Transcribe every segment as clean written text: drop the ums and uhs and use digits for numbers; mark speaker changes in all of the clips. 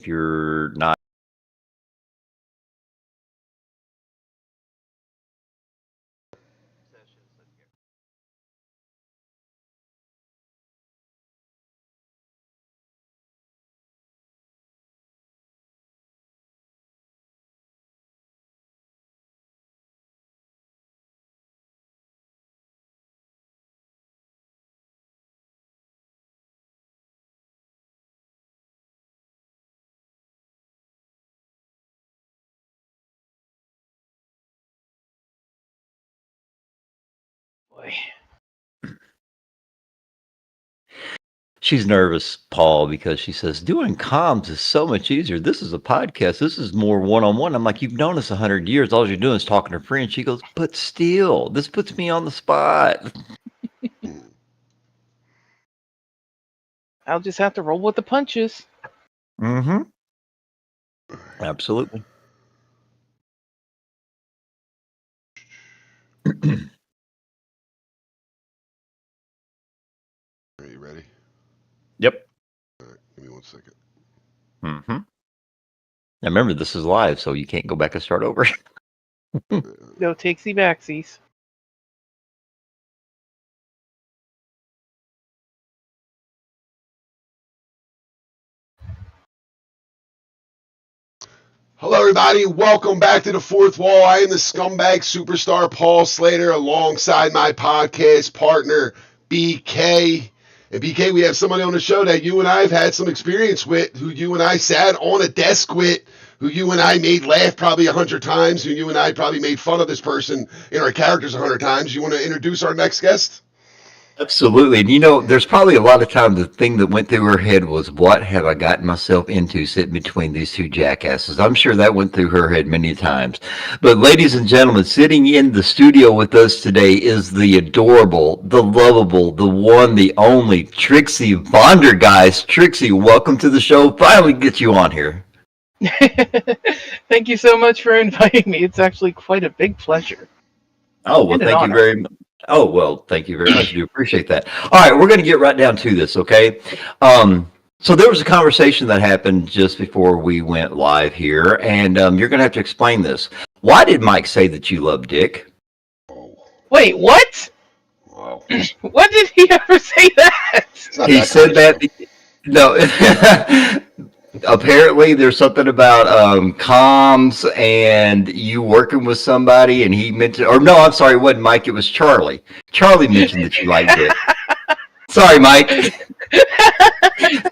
Speaker 1: if you're not.
Speaker 2: Boy.
Speaker 1: She's nervous, Paul, because she says doing comms is so much easier. This is a podcast. This is more one-on-one. I'm like, you've known us 100 years. All you're doing is talking to friends. She goes, but still, this puts me on the spot.
Speaker 2: I'll just have to roll with the punches.
Speaker 1: Mm-hmm. Absolutely.
Speaker 3: Are you ready?
Speaker 1: Yep.
Speaker 3: All right, give me 1 second.
Speaker 1: Mm-hmm. Now remember, this is live, so you can't go back and start over.
Speaker 2: No takesy backsies.
Speaker 3: Hello, everybody. Welcome back to the Fourth Wall. I am the scumbag superstar Paul Slater, alongside my podcast partner BK. And BK, we have somebody on the show that you and I have had some experience with, who you and I sat on a desk with, who you and I made laugh probably 100 times, who you and I probably made fun of this person in our characters 100 times. You want to introduce our next guest?
Speaker 1: Absolutely. And you know, there's probably a lot of times the thing that went through her head was, what have I gotten myself into sitting between these two jackasses? I'm sure that went through her head many times. But ladies and gentlemen, sitting in the studio with us today is the adorable, the lovable, the one, the only Trixie Condergeist. Trixie, welcome to the show. Finally get you on here.
Speaker 2: Thank you so much for inviting me. It's actually quite a big pleasure.
Speaker 1: Oh, well, thank you very much. Oh, well, thank you very much. I do appreciate that. All right, we're going to get right down to this, okay? So there was a conversation that happened just before we went live here, and you're going to have to explain this. Why did Mike say that you love Dick?
Speaker 3: Oh,
Speaker 2: Wait, what?
Speaker 3: wow.
Speaker 2: When did he ever say that?
Speaker 1: He said that. No. Apparently, there's something about comms and you working with somebody, and he mentioned, or no, I'm sorry, it wasn't Mike, it was Charlie. Charlie mentioned that you liked it. Sorry, Mike.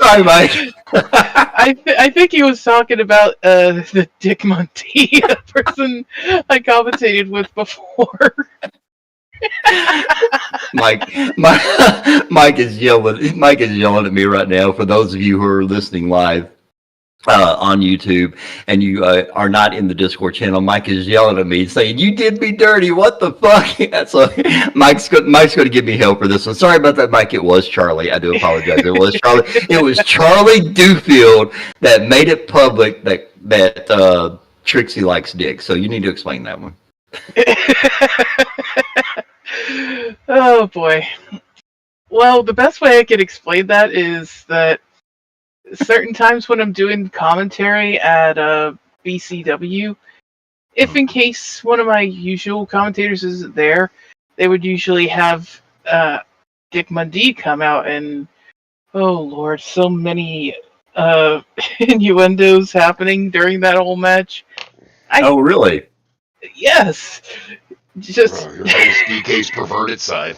Speaker 1: Sorry, Mike.
Speaker 2: I think he was talking about the Dick Monty person I commentated with before.
Speaker 1: Mike is yelling. Mike is yelling at me right now. For those of you who are listening live on YouTube and you are not in the Discord channel, Mike is yelling at me saying, "You did me dirty. What the fuck?" So Mike's going to give me hell for this one. Sorry about that, Mike. It was Charlie. I do apologize. It was Charlie. It was Charlie Dewfield that made it public that Trixie likes Dick. So you need to explain that one.
Speaker 2: Oh boy. Well, the best way I could explain that is that certain times when I'm doing commentary at BCW, if in case one of my usual commentators isn't there, they would usually have Dick Mundy come out, and oh lord, so many innuendos happening during that whole match.
Speaker 1: Oh, really?
Speaker 2: Yes. Just
Speaker 3: Your host DK's perverted side.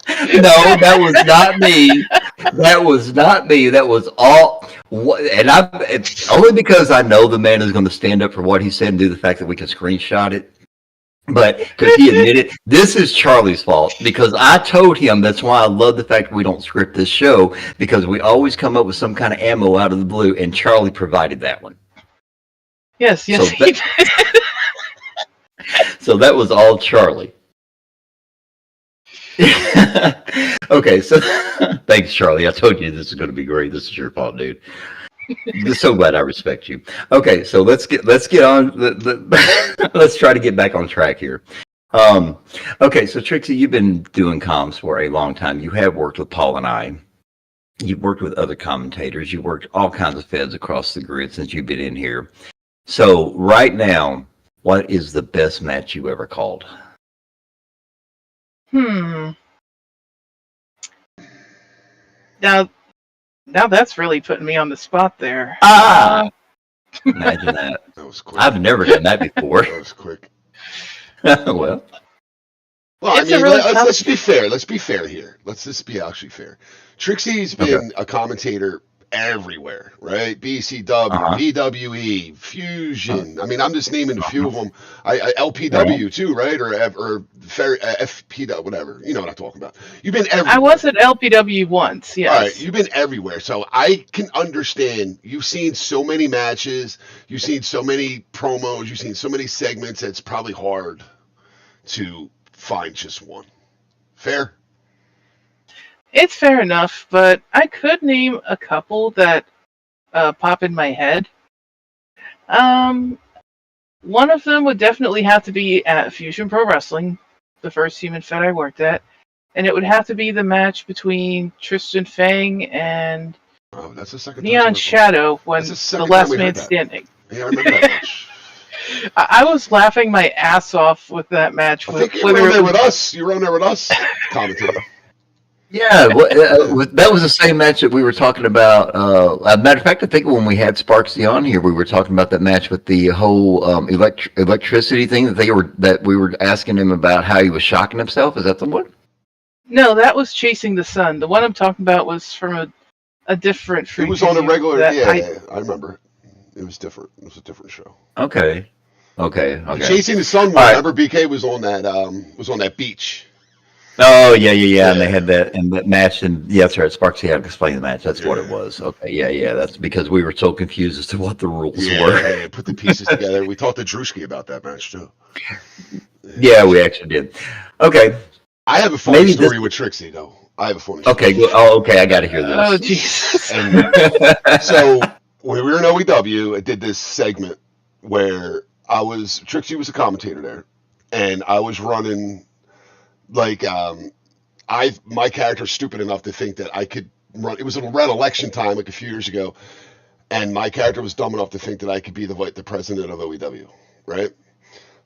Speaker 1: No, that was not me. That was not me. That was all. And it's only because I know the man is going to stand up for what he said and do the fact that we can screenshot it. But because he admitted, this is Charlie's fault, because I told him that's why I love the fact that we don't script this show, because we always come up with some kind of ammo out of the blue, and Charlie provided that one.
Speaker 2: Yes, he did.
Speaker 1: So that was all Charlie. Okay, so thanks, Charlie. I told you this is going to be great. This is your fault, dude. I'm so glad I respect you. Okay, so let's get on. Let's try to get back on track here. Okay, so Trixie, you've been doing comms for a long time. You have worked with Paul and I. You've worked with other commentators. You've worked all kinds of feds across the grid since you've been in here. So right now, what is the best match you ever called?
Speaker 2: Now that's really putting me on the spot there.
Speaker 1: Imagine that.
Speaker 3: That was quick.
Speaker 1: I've never done that before.
Speaker 3: That was quick.
Speaker 1: Well,
Speaker 3: Well,
Speaker 2: It's
Speaker 3: I
Speaker 2: a
Speaker 3: mean,
Speaker 2: really
Speaker 3: let's
Speaker 2: tough-
Speaker 3: be fair. Let's be fair here. Let's just be actually fair. Trixie's been a commentator everywhere, right? BCW,
Speaker 1: Uh-huh.
Speaker 3: PWE, Fusion. I mean, I'm just naming a few of them. LPW too, right? Or FPW, whatever. You know what I'm talking about. You've been everywhere.
Speaker 2: I was at LPW once, yes.
Speaker 3: All right, you've been everywhere, so I can understand. You've seen so many matches, you've seen so many promos, you've seen so many segments. It's probably hard to find just one. Fair?
Speaker 2: It's fair enough, but I could name a couple that pop in my head. One of them would definitely have to be at Fusion Pro Wrestling, the first human fed I worked at, and it would have to be the match between Tristan Fang and
Speaker 3: Oh, that's the second time
Speaker 2: Neon
Speaker 3: I've-
Speaker 2: Shadow when
Speaker 3: That's the
Speaker 2: the
Speaker 3: second
Speaker 2: last
Speaker 3: time we
Speaker 2: man
Speaker 3: heard that.
Speaker 2: standing.
Speaker 3: Yeah, I remember that match.
Speaker 2: I was laughing my ass off with that match.
Speaker 3: I think you
Speaker 2: whether
Speaker 3: were on
Speaker 2: it
Speaker 3: there
Speaker 2: was-
Speaker 3: with us. You were on there with us, commentator.
Speaker 1: yeah, that was the same match that we were talking about. Matter of fact, I think when we had Sparksy on here, we were talking about that match with the whole electricity thing that we were asking him about how he was shocking himself. Is that the one?
Speaker 2: No, that was Chasing the Sun. The one I'm talking about was from a different free
Speaker 3: It was on a
Speaker 2: preview
Speaker 3: regular.
Speaker 2: that
Speaker 3: Yeah, I remember. It was different. It was a different show.
Speaker 1: Okay.
Speaker 3: Chasing the Sun.
Speaker 1: All right.
Speaker 3: Remember, BK was on that beach.
Speaker 1: Oh yeah, and they had that match, and yeah, that's right. Sparksy had to explain the match. That's what it was. Okay, yeah. That's because we were so confused as to what the rules were.
Speaker 3: Yeah, put the pieces together. We talked to Drewski about that match too.
Speaker 1: Yeah, we actually did. Okay,
Speaker 3: I have a funny
Speaker 1: Maybe
Speaker 3: story with Trixie though. I have a funny story.
Speaker 1: okay, good. Oh, okay, I got to hear
Speaker 2: Oh
Speaker 1: this.
Speaker 2: Jesus!
Speaker 3: And so when we were in OEW, I did this segment where Trixie was a commentator there, and I was running like my character's stupid enough to think that I could run. It was around election time, like a few years ago, and my character was dumb enough to think that I could be the president of OEW, right?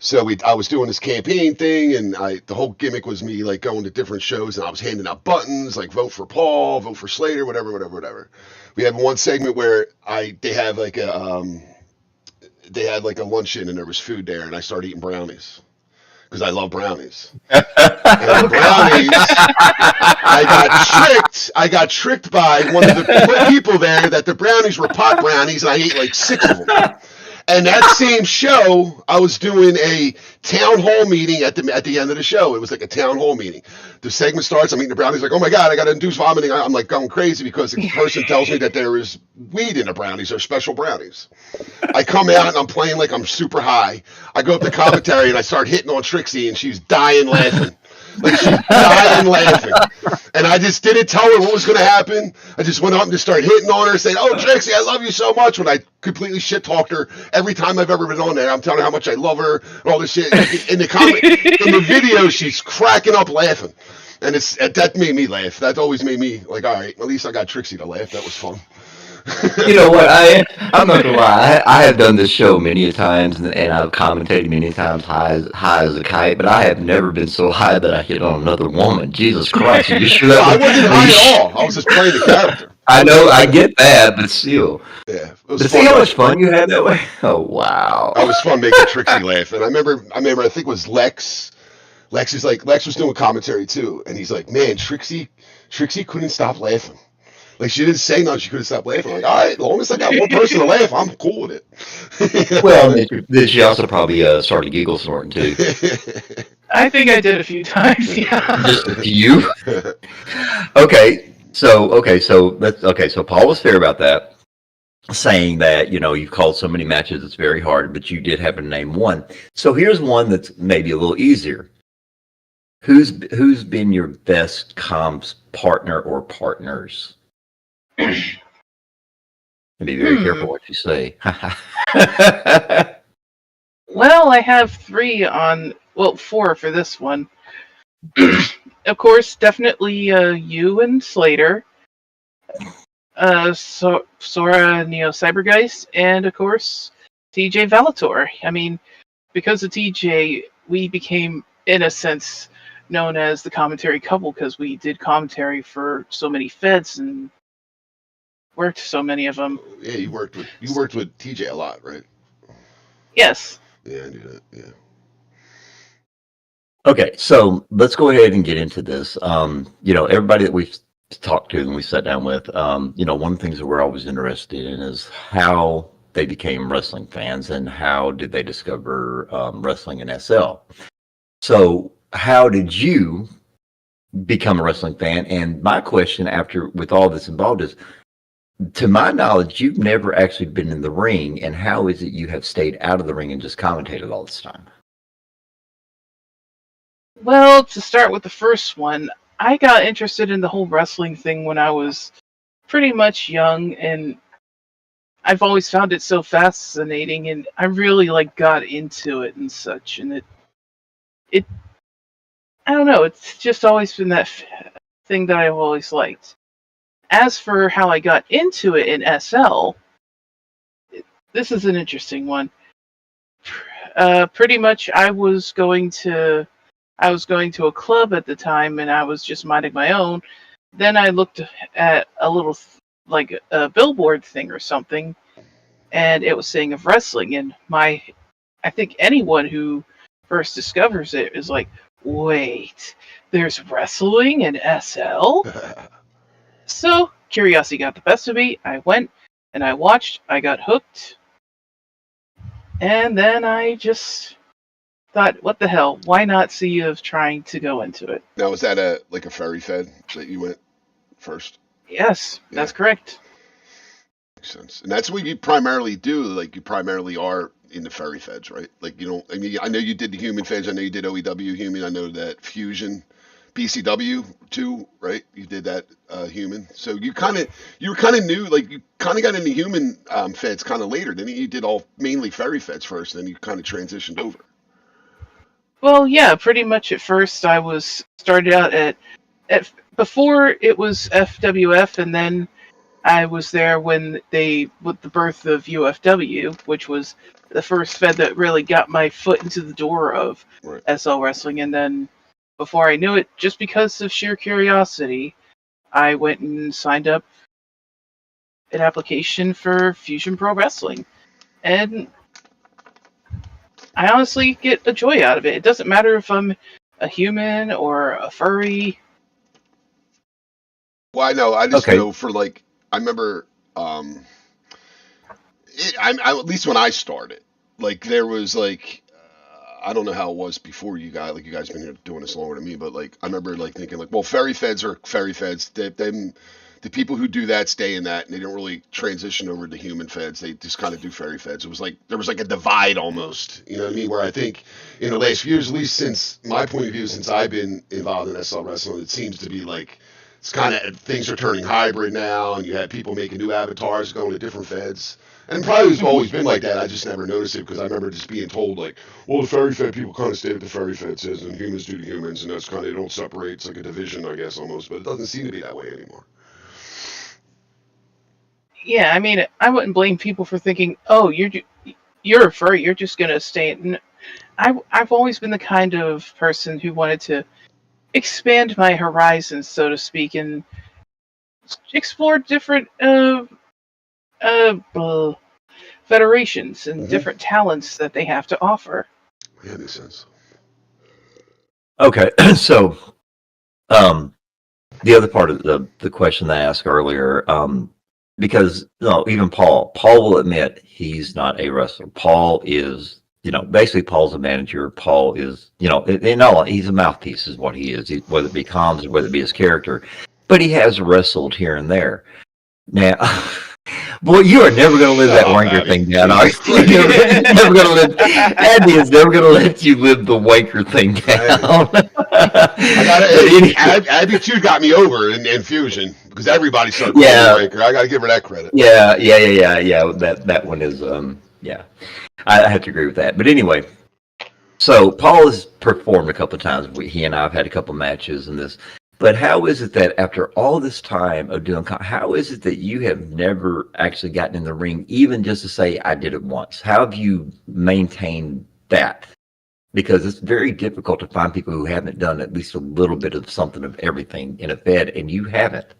Speaker 3: So I was doing this campaign thing, and the whole gimmick was me like going to different shows, and I was handing out buttons like vote for Paul, vote for Slater, whatever. We had one segment where they had like a luncheon, and there was food there, and I started eating brownies because I love brownies. And the brownies, I got tricked by one of the people there that the brownies were pot brownies, and I ate like 6 of them. And that same show, I was doing a town hall meeting at the end of the show. It was like a town hall meeting. The segment starts. I'm eating the brownies. Like, oh my god, I got to induce vomiting. I'm like going crazy because the person tells me that there is weed in the brownies. They're special brownies. I come out and I'm playing like I'm super high. I go up to commentary and I start hitting on Trixie, and she's dying laughing. Like, she's dying laughing. And I just didn't tell her what was going to happen. I just went up and just started hitting on her, saying, oh, Trixie, I love you so much. When I completely shit-talked her every time I've ever been on there. I'm telling her how much I love her and all this shit. In the video, she's cracking up laughing. And that made me laugh. That always made me like, all right, at least I got Trixie to laugh. That was fun.
Speaker 1: You know what? I'm not gonna lie. I have done this show many times, and I've commentated many times high as a kite. But I have never been so high that I hit on another woman. Jesus Christ! Are you sure that
Speaker 3: I wasn't high at all. I was just playing the character.
Speaker 1: I know, I get that, but still.
Speaker 3: Yeah, it was
Speaker 1: But
Speaker 3: fun.
Speaker 1: see how much fun you had that way? Oh wow!
Speaker 3: It was fun making Trixie laugh. And I remember. I think it was Lex. Lex was doing commentary too, and he's like, "Man, Trixie couldn't stop laughing. Like, she didn't say nothing. She couldn't stop laughing. I'm like, all right, as long as I got one person to laugh, I'm cool with it."
Speaker 1: Well, then she also probably started giggle snorting too.
Speaker 2: I think I did a few times. Yeah.
Speaker 1: Just a few. So Paul was fair about that, saying that you've called so many matches it's very hard, but you did happen to name one. So here's one that's maybe a little easier. Who's been your best comms partner or partners? Be very careful what you say.
Speaker 2: Well, I have 4 for this one. Of course, definitely you and Slater. Sora Neo Cybergeist, and of course TJ Valator. I mean, because of TJ, we became, in a sense, known as the commentary couple because we did commentary for so many feds and worked so many of them.
Speaker 3: Yeah, you worked with TJ a lot, right?
Speaker 2: Yes.
Speaker 3: Yeah, I knew that. Yeah.
Speaker 1: Okay, so let's go ahead and get into this. Everybody that we've talked to and we sat down with, one of the things that we're always interested in is how they became wrestling fans and how did they discover wrestling in SL. So how did you become a wrestling fan? And my question with all this involved is, to my knowledge, you've never actually been in the ring, and how is it you have stayed out of the ring and just commentated all this time?
Speaker 2: Well, to start with the first one, I got interested in the whole wrestling thing when I was pretty much young, and I've always found it so fascinating, and I really got into it and such, and it I don't know, it's just always been that thing that I've always liked. As for how I got into it in SL, this is an interesting one. Pretty much, I was going to a club at the time, and I was just minding my own. Then I looked at a little, like a billboard thing or something, and it was saying of wrestling. And I think anyone who first discovers it is like, wait, there's wrestling in SL? So curiosity got the best of me. I went and I watched. I got hooked, and then I just thought, what the hell? Why not see of trying to go into it?
Speaker 3: Now, was that a ferry fed that you went first?
Speaker 2: Yes,
Speaker 3: Yeah.
Speaker 2: that's correct.
Speaker 3: Makes sense. And that's what you primarily do. Like, you primarily are in the ferry feds, right? Like, you don't. I mean, I know you did the human feds. I know you did OEW human. I know that Fusion, BCW too, right? You did that human. So you were kind of new. Like, you kind of got into human feds kind of later. Then you did all mainly ferry feds first. Then you kind of transitioned over.
Speaker 2: Well, yeah, pretty much at first I was started out at before it was FWF, and then I was there with the birth of UFW, which was the first fed that really got my foot into the door of
Speaker 3: Right.
Speaker 2: SL wrestling. And then before I knew it, just because of sheer curiosity, I went and signed up an application for Fusion Pro Wrestling. And I honestly get a joy out of it. It doesn't matter if I'm a human or a furry.
Speaker 3: Well, I know. I just
Speaker 1: Okay.
Speaker 3: know for I remember, at least when I started, there was I don't know how it was before you guys. You guys been here doing this longer than me, but I remember thinking well, ferry feds are ferry feds. The people who do that stay in that, and they don't really transition over to human feds. They just kind of do ferry feds. It was there was a divide almost. You know what I mean? Where I think in the last few years, at least since my point of view, since I've been involved in SL wrestling, it seems to be it's kind of things are turning hybrid now, and you have people making new avatars going to different feds. And probably it's always been like that. I just never noticed it because I remember just being told well, the ferry fed people kind of stay at the ferry fed says, and humans do to humans, and that's kind of, they don't separate. It's like a division, I guess, almost, but it doesn't seem to be that way anymore.
Speaker 2: Yeah, I mean, I wouldn't blame people for thinking, oh, you're a furry, you're just gonna stay in. I've always been the kind of person who wanted to expand my horizons, so to speak, and explore different federations and different talents that they have to offer.
Speaker 3: Yeah, makes sense.
Speaker 1: Okay, so the other part of the question I asked earlier, because even Paul will admit he's not a wrestler. Paul is, basically Paul's a manager. Paul is, he's a mouthpiece is what he is, whether it be comms or whether it be his character. But he has wrestled here and there. Now, boy, you are never going to live that wanker thing down, are you? You're never going to live. Andy is never going to let you live the wanker thing down.
Speaker 3: Abby too got me over in Fusion because everybody started calling me wanker. I got to give her that credit.
Speaker 1: Yeah. That one is I have to agree with that. But anyway, so Paul has performed a couple of times. He and I have had a couple of matches in this. But how is it that after all this time of doing, how is it that you have never actually gotten in the ring, even just to say, I did it once? How have you maintained that? Because it's very difficult to find people who haven't done at least a little bit of something of everything in a Fed, and you haven't.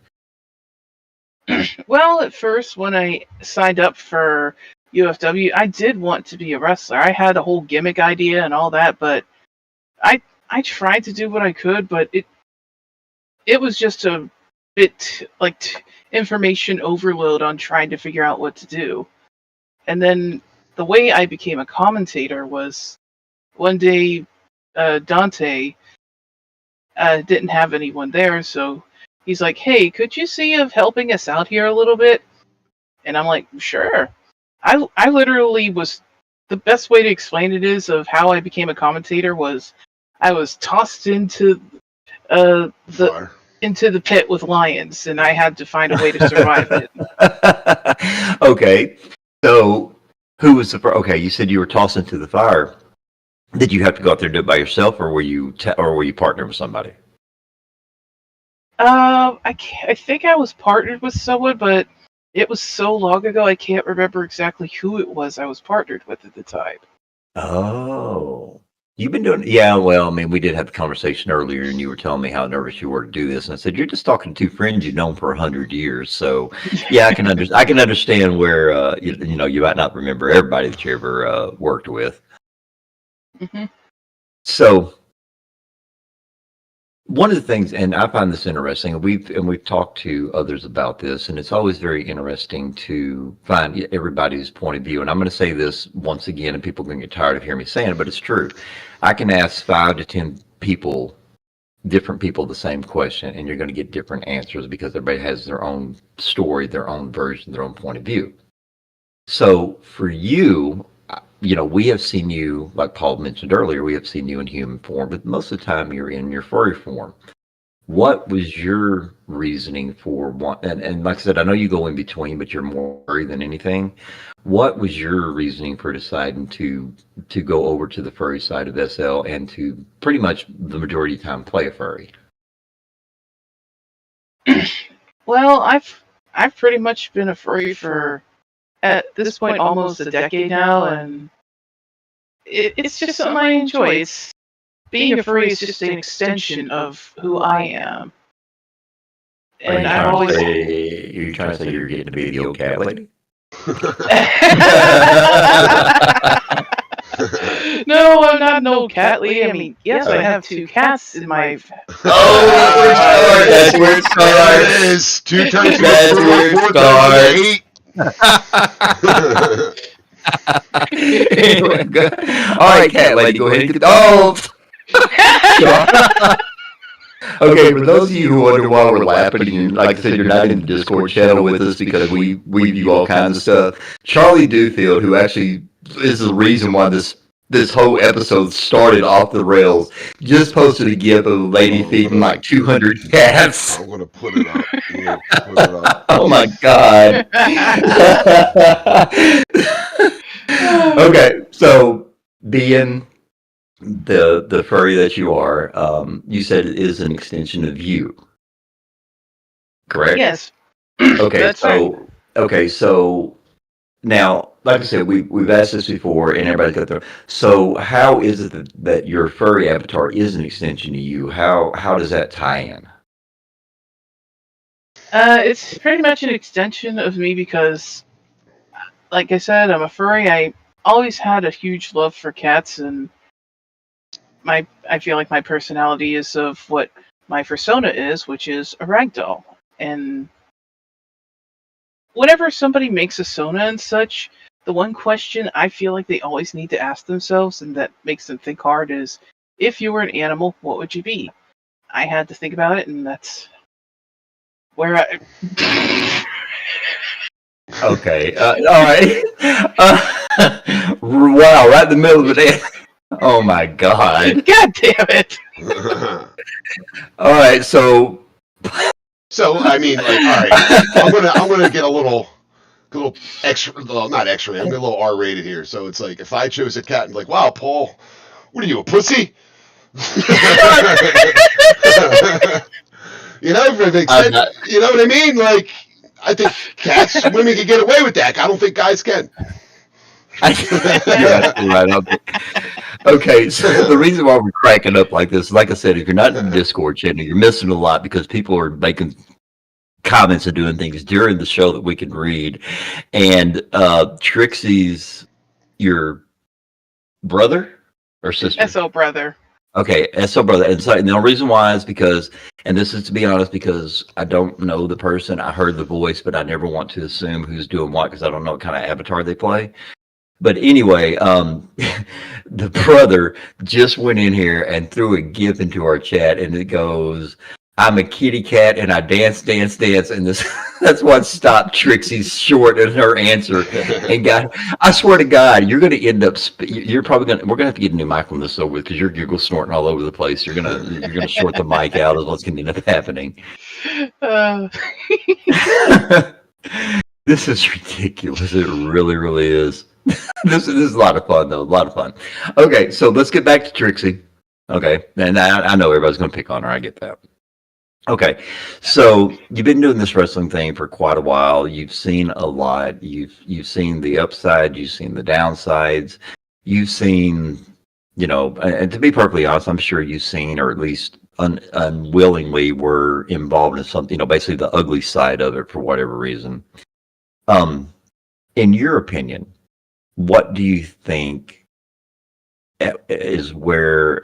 Speaker 2: Well, at first, when I signed up for UFW, I did want to be a wrestler. I had a whole gimmick idea and all that, but I tried to do what I could, but it was just a bit like information overload on trying to figure out what to do. And then the way I became a commentator was one day Dante didn't have anyone there, so he's like, "Hey, could you see of helping us out here a little bit?" And I'm like, "Sure." I literally was, the best way to explain it is of how I became a commentator was I was tossed into the pit with lions, and I had to find a way to survive it.
Speaker 1: Okay, so who was the first? Okay, you said you were tossed into the fire. Did you have to go out there and do it by yourself, or were you partnered with somebody?
Speaker 2: I think I was partnered with someone, but it was so long ago I can't remember exactly who it was I was partnered with at the time.
Speaker 1: Oh, you've been doing, yeah. Well, I mean, we did have the conversation earlier, and you were telling me how nervous you were to do this, and I said you're just talking to two friends you've known for 100 years. So, yeah, I can understand where you might not remember everybody that you ever worked with.
Speaker 2: Mm-hmm.
Speaker 1: So, one of the things, and I find this interesting, and we've talked to others about this, and it's always very interesting to find everybody's point of view. And I'm going to say this once again, and people are going to get tired of hearing me saying it, but it's true. I can ask 5 to 10 people, different people, the same question, and you're going to get different answers because everybody has their own story, their own version, their own point of view. So for you, we have seen you, like Paul mentioned earlier, we have seen you in human form, but most of the time you're in your furry form. What was your reasoning for and like I said, I know you go in between, but you're more furry than anything. What was your reasoning for deciding to go over to the furry side of SL and to pretty much the majority of the time play a furry?
Speaker 2: Well, I've pretty much been a furry for, at this point, almost a decade now, and it's just something I enjoy. Being a furry is just an extension of who I am. And I've always...
Speaker 1: Are you trying to say you're getting to be the old cat lady?
Speaker 2: No, I'm not an old cat lady. I mean, yes, I have 2 cats in my...
Speaker 1: Oh, that's where it starts.
Speaker 3: There it is. 2 times
Speaker 1: That's where it starts.
Speaker 3: 8.
Speaker 1: All right, cat lady, go ahead. Oh. Okay, for those of you who wonder why we're laughing, and like I said, you're not in the Discord channel with us because we view all kinds of stuff. Charlie Dewfield, who actually is the reason why this whole episode started off the rails, just posted a gif of a lady feeding like 200 cats.
Speaker 3: I'm going to put it up.
Speaker 1: Oh my God. Okay, so being the furry that you are, you said it is an extension of you, correct?
Speaker 2: Yes.
Speaker 1: Okay,
Speaker 2: That's right.
Speaker 1: Okay, so now, like I said, we've asked this before, and everybody's got their. So, how is it that your furry avatar is an extension of you? How does that tie in?
Speaker 2: It's pretty much an extension of me because, like I said, I'm a furry. I always had a huge love for cats, and I feel like my personality is of what my persona is, which is a ragdoll. And whenever somebody makes a sona and such, the one question I feel like they always need to ask themselves, and that makes them think hard, is, if you were an animal, what would you be? I had to think about it, and that's where I...
Speaker 1: Okay, all right. Wow, right in the middle of it. Oh my God.
Speaker 2: God damn it.
Speaker 1: All right, so
Speaker 3: I mean, like, all right, I'm gonna get a little extra, well, not extra. I'm gonna get a little R-rated here. So it's like, if I chose a cat and be like, wow, Paul, what are you, a pussy? You know, for the extent, you know what I mean? Like, I think women can get away with that. I don't think guys can.
Speaker 1: You're absolutely right. Okay, so the reason why we're cracking up like this, like I said, if you're not in the Discord channel, you're missing a lot because people are making comments and doing things during the show that we can read. And Trixie's your brother or sister?
Speaker 2: SO brother.
Speaker 1: Okay, SO brother. And so, and the reason why is because, and this is to be honest, because I don't know the person. I heard the voice, but I never want to assume who's doing what because I don't know what kind of avatar they play. But anyway, the brother just went in here and threw a GIF into our chat, and it goes, "I'm a kitty cat and I dance, dance, dance," and this that's what stopped Trixie's short in her answer. And God, I swear to God, you're going to end up. You're probably going. We're going to have to get a new mic on this over because you're Google snorting all over the place. You're gonna short the mic out, is what's going to end up happening. This is ridiculous. It really, really is. This is a lot of fun, though. A lot of fun. Okay, so let's get back to Trixie. Okay, and I know everybody's going to pick on her. I get that. Okay, so you've been doing this wrestling thing for quite a while. You've seen a lot. You've seen the upside. You've seen the downsides. You've seen, and to be perfectly honest, I'm sure you've seen, or at least unwillingly, were involved in something. Basically the ugly side of it for whatever reason. In your opinion, what do you think is where?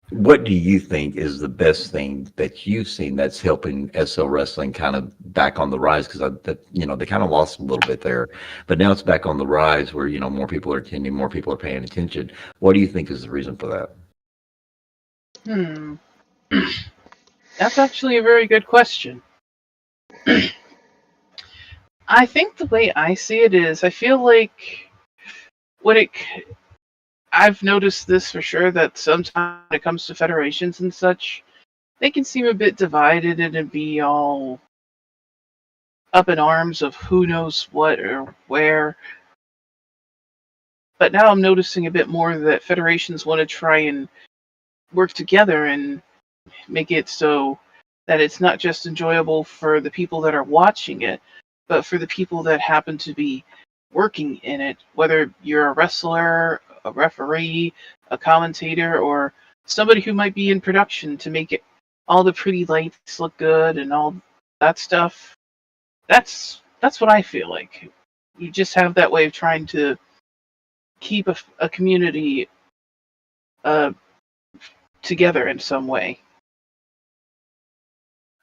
Speaker 1: What do you think is the best thing that you've seen that's helping SL Wrestling kind of back on the rise? Because they kind of lost a little bit there, but now it's back on the rise where more people are attending, more people are paying attention. What do you think is the reason for
Speaker 2: that? That's actually a very good question. I think the way I see it is, I feel like I've noticed this for sure, that sometimes when it comes to federations and such, they can seem a bit divided and be all up in arms of who knows what or where. But now I'm noticing a bit more that federations want to try and work together and make it so that it's not just enjoyable for the people that are watching it, but for the people that happen to be working in it, whether you're a wrestler, a referee, a commentator, or somebody who might be in production to make it all the pretty lights look good and all that stuff. That's what I feel like. You just have that way of trying to keep a community together in some way.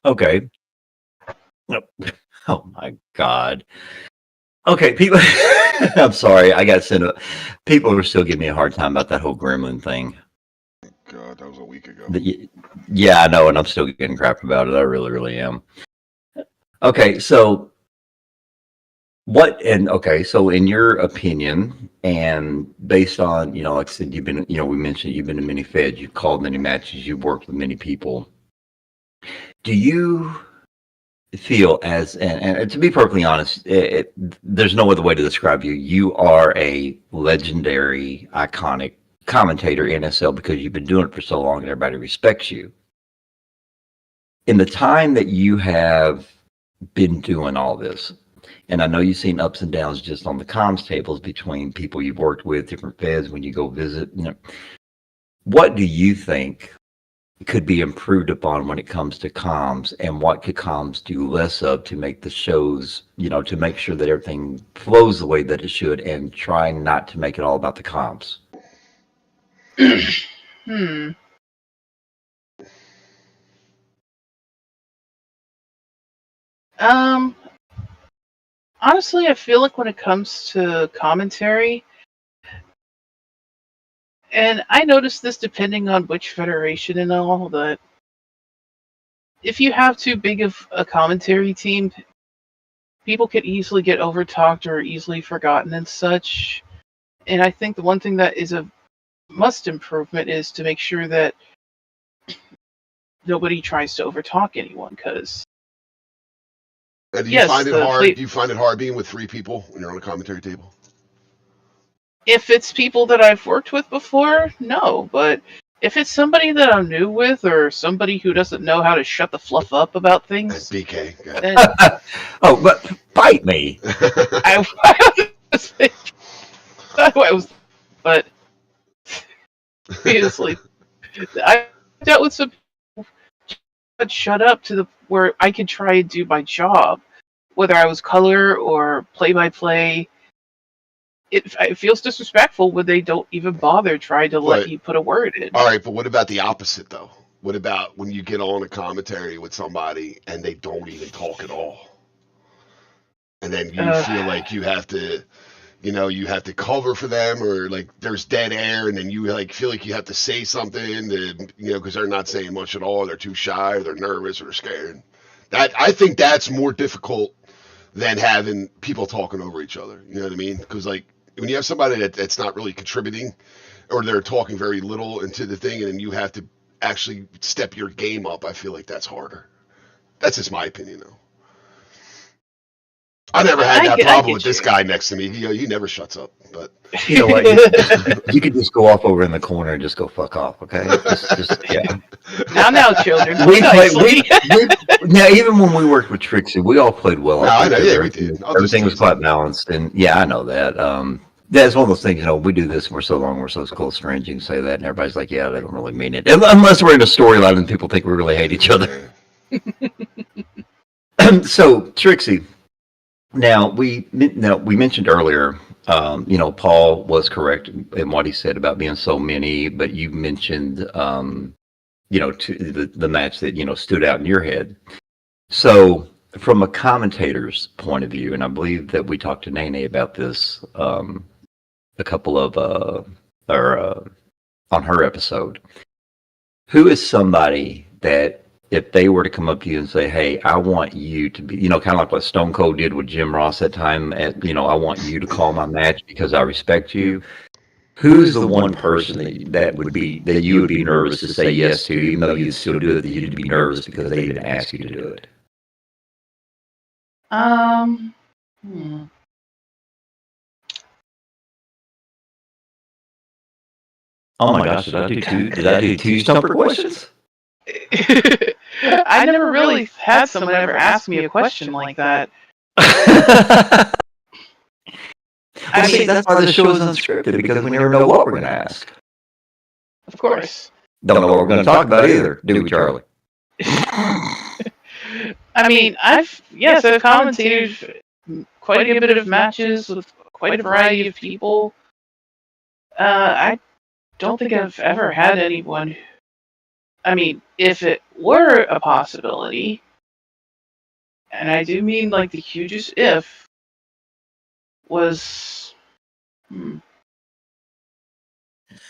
Speaker 1: Okay. Oh my God. Okay, people. I'm sorry. I got sent up. People are still giving me a hard time about that whole gremlin thing.
Speaker 3: God, that was a week ago.
Speaker 1: Yeah, I know, and I'm still getting crap about it. I really, really am. Okay, so so in your opinion, and based on, like I said, you've been, we mentioned you've been to many feds, you've called many matches, you've worked with many people. Do you feel and to be perfectly honest, there's no other way to describe you. You are a legendary, iconic commentator in SL because you've been doing it for so long and everybody respects you. In the time that you have been doing all this, and I know you've seen ups and downs just on the comms tables between people you've worked with, different feds, when you go visit, what do you think could be improved upon when it comes to comms, and what could comms do less of to make the shows, to make sure that everything flows the way that it should, and try not to make it all about the comms?
Speaker 2: Honestly, I feel like when it comes to commentary, and I noticed this depending on which federation and all, that if you have too big of a commentary team, people could easily get overtalked or easily forgotten and such. And I think the one thing that is a must improvement is to make sure that nobody tries to overtalk anyone, because
Speaker 3: do you find it hard? Do you find it hard being with three people when you're on a commentary table?
Speaker 2: If it's people that I've worked with before, no. But If it's somebody that I'm new with, or somebody who doesn't know how to shut the fluff up about things,
Speaker 3: BK.
Speaker 2: then
Speaker 1: Oh, but fight me.
Speaker 2: I was, but previously, I dealt with some people that shut up to the where I could try and do my job, whether I was color or play-by-play. It feels disrespectful when they don't even bother trying to let you put a word in.
Speaker 3: All right, but what about the opposite, though? What about when you get on a commentary with somebody and they don't even talk at all? And then you feel like you have to, you have to cover for them, or like there's dead air, and then you like feel like you have to say something, because they're not saying much at all, or they're too shy, or they're nervous, or they're scared. I think that's more difficult than having people talking over each other. You know what I mean? Because like when you have somebody that's not really contributing, or they're talking very little into the thing, and then you have to actually step your game up, I feel like that's harder. That's just my opinion, though. I never had that problem with this guy next to me. He never shuts up. But
Speaker 1: you know what? You could just go off over in the corner and just go fuck off. Okay. Yeah.
Speaker 2: Now, children.
Speaker 1: Now, even when we worked with Trixie, we all played well.
Speaker 3: I know. Yeah, we did.
Speaker 1: Everything was quite balanced, and yeah, I know that. That's one of those things. We do this, and we're so long, we're so close friends. You can say that, and everybody's like, "Yeah, they don't really mean it," unless we're in a storyline and people think we really hate each other. So, Trixie. Now we mentioned earlier, Paul was correct in what he said about being so many, but you mentioned, to the match that stood out in your head. So, from a commentator's point of view, and I believe that we talked to Nene about this a couple of on her episode. Who is somebody that, if they were to come up to you and say, "Hey, I want you to be," kind of like what Stone Cold did with Jim Ross that time, I want you to call my match because I respect you. Who's the one person that you would be nervous to say yes to, even though you'd still do it, that you'd be nervous because they didn't ask you to do it?
Speaker 2: Oh
Speaker 1: my gosh, did I do two stumper questions?
Speaker 2: I never really had someone ever ask me a question like that.
Speaker 1: I mean, that's why the show is unscripted, because we never know what we're going to ask.
Speaker 2: Of course.
Speaker 1: Don't know what we're going to talk about either, do we, Charlie?
Speaker 2: I mean, I've commentated quite a bit of matches with quite a variety of people. I don't think I've ever had anyone. I mean, if it were a possibility, and I do mean like the hugest if, was...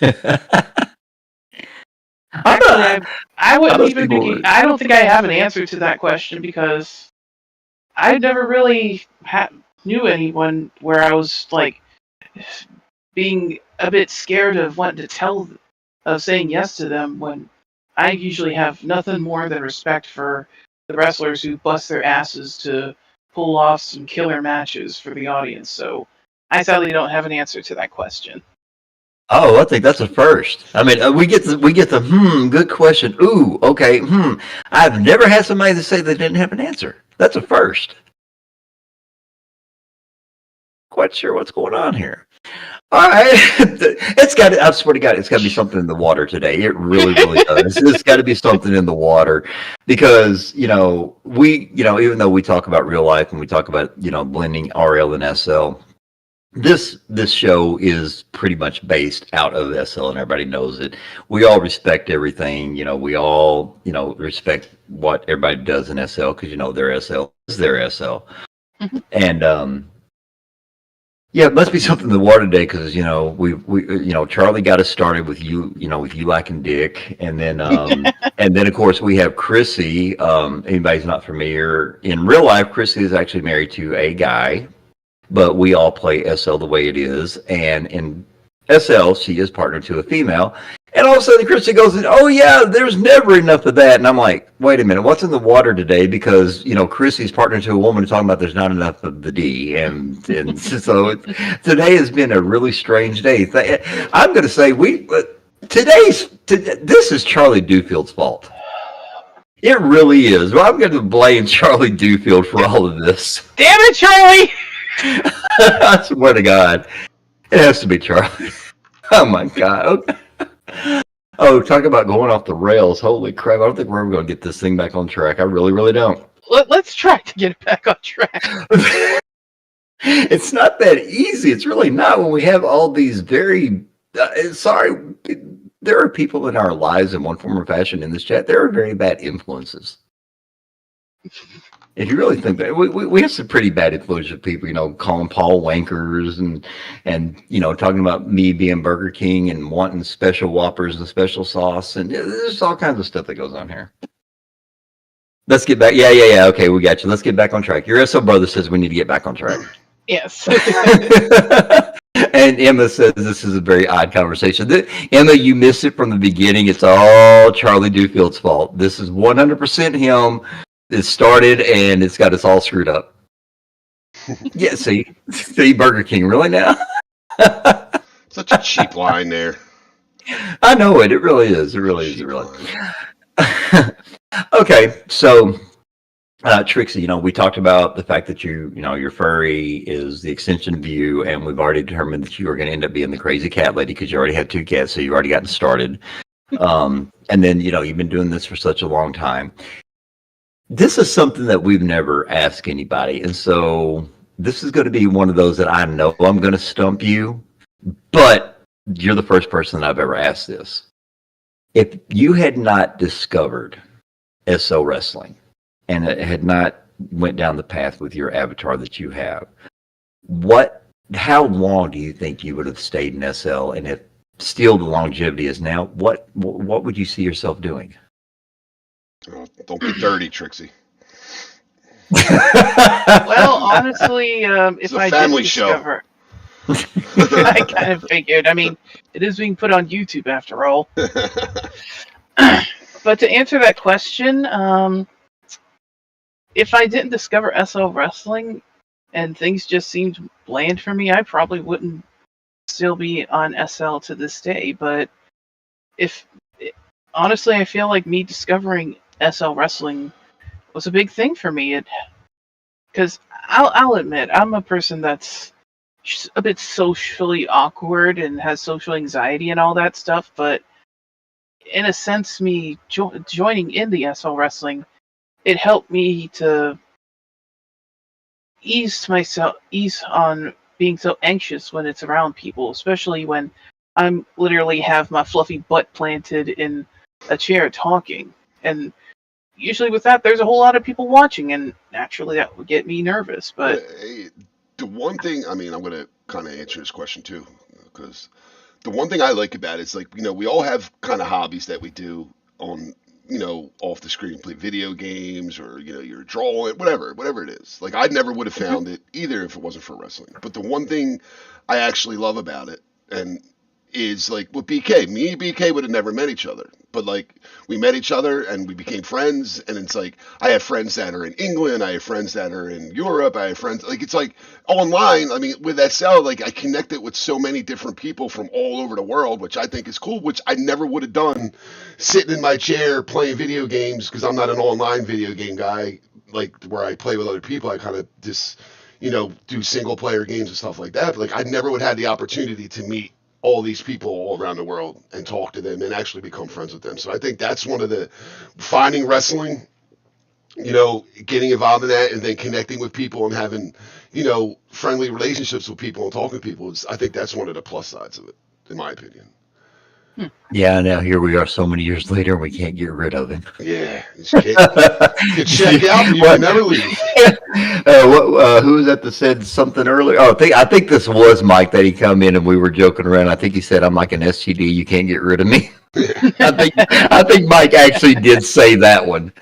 Speaker 2: Actually, I wouldn't even be... I don't think I have an answer to that question, because I never really knew anyone where I was like being a bit scared of wanting to saying yes to them, when I usually have nothing more than respect for the wrestlers who bust their asses to pull off some killer matches for the audience. So I sadly don't have an answer to that question.
Speaker 1: Oh, I think that's a first. I mean, we get the good question. Ooh, okay. I've never had somebody to say they didn't have an answer. That's a first. Quite sure what's going on here. All right, I swear to God, it's got to be something in the water today. It really, really does. It's got to be something in the water, because even though we talk about real life and we talk about blending RL and SL, this show is pretty much based out of SL, and everybody knows it. We all respect everything. We all respect what everybody does in SL, because their SL is their SL, and yeah, it must be something in the water today, because we Charlie got us started with you liking Dick, and then and then of course we have Chrissy. Anybody's not familiar, in real life, Chrissy is actually married to a guy, but we all play SL the way it is, and in SL she is partnered to a female. And all of a sudden, Chrissy goes, "Oh yeah, there's never enough of that." And I'm like, "Wait a minute, what's in the water today?" Because Chrissy's partnered to a woman talking about there's not enough of the D, and so today has been a really strange day. I'm going to say to This is Charlie Dufield's fault. It really is. Well, I'm going to blame Charlie Dufield for all of this.
Speaker 2: Damn it, Charlie!
Speaker 1: I swear to God. It has to be Charlie. Oh, my God. Okay. Oh, talk about going off the rails. Holy crap. I don't think we're ever going to get this thing back on track. I really, really don't.
Speaker 2: Let's try to get it back on track.
Speaker 1: It's not that easy. It's really not when we have all these very... sorry, there are people in our lives in one form or fashion in this chat. There are very bad influences. If you really think that, we have some pretty bad influence of people, calling Paul wankers and talking about me being Burger King and wanting special Whoppers and special sauce. And there's all kinds of stuff that goes on here. Let's get back. Yeah. Okay, we got you. Let's get back on track. Your SO brother says we need to get back on track.
Speaker 2: Yes.
Speaker 1: And Emma says this is a very odd conversation. Emma, you missed it from the beginning. It's all Charlie Dufield's fault. This is 100% him. It started and it's got us all screwed up. Yeah, see Burger King, really now?
Speaker 3: Such a cheap line there.
Speaker 1: I know it. It really is. It really is. It really is. Okay, so Trixie, we talked about the fact that your furry is the extension of you, and we've already determined that you are going to end up being the crazy cat lady because you already have 2 cats, so you've already gotten started. And then, you've been doing this for such a long time. This is something that we've never asked anybody, and so this is going to be one of those that I know I'm going to stump you, but you're the first person that I've ever asked this. If you had not discovered SO wrestling, and it had not went down the path with your avatar that you have, how long do you think you would have stayed in SL? And if still the longevity is now, what would you see yourself doing?
Speaker 3: Oh, don't be dirty, Trixie.
Speaker 2: Well, honestly, if I
Speaker 3: family
Speaker 2: did
Speaker 3: show.
Speaker 2: discover, I kind of figured. I mean, it is being put on YouTube after all. But to answer that question, if I didn't discover SL wrestling and things just seemed bland for me, I probably wouldn't still be on SL to this day. But honestly, I feel like me discovering SL wrestling was a big thing for me. Because I'll admit, I'm a person that's a bit socially awkward and has social anxiety and all that stuff. But in a sense, me joining in the SL wrestling, it helped me to ease on being so anxious when it's around people, especially when I'm literally have my fluffy butt planted in a chair talking. And usually with that, there's a whole lot of people watching, and naturally that would get me nervous. But
Speaker 3: the one thing, I'm going to kind of answer this question too, because the one thing I like about it is we all have kind of hobbies that we do on, off the screen, play video games or, you're drawing, whatever it is. I never would have found it either if it wasn't for wrestling. But the one thing I actually love about it, and is with BK. Me and BK would have never met each other, but we met each other and we became friends. And it's I have friends that are in England, I have friends that are in Europe, I have friends it's online. With SL, I connected with so many different people from all over the world, which I think is cool, which I never would have done sitting in my chair playing video games, because I'm not an online video game guy where I play with other people. I kind of just do single player games and stuff like that. But I never would have had the opportunity to meet all these people all around the world and talk to them and actually become friends with them. So I think that's one of the finding wrestling, getting involved in that and then connecting with people and having, friendly relationships with people and talking to people. I think that's one of the plus sides of it, in my opinion.
Speaker 1: Yeah, now here we are so many years later, we can't get rid of it.
Speaker 3: Yeah, you check out, you can never leave.
Speaker 1: Who was that said something earlier? Oh, I think this was Mike that he come in and we were joking around. I think he said, "I'm like an STD, you can't get rid of me." I think Mike actually did say that one.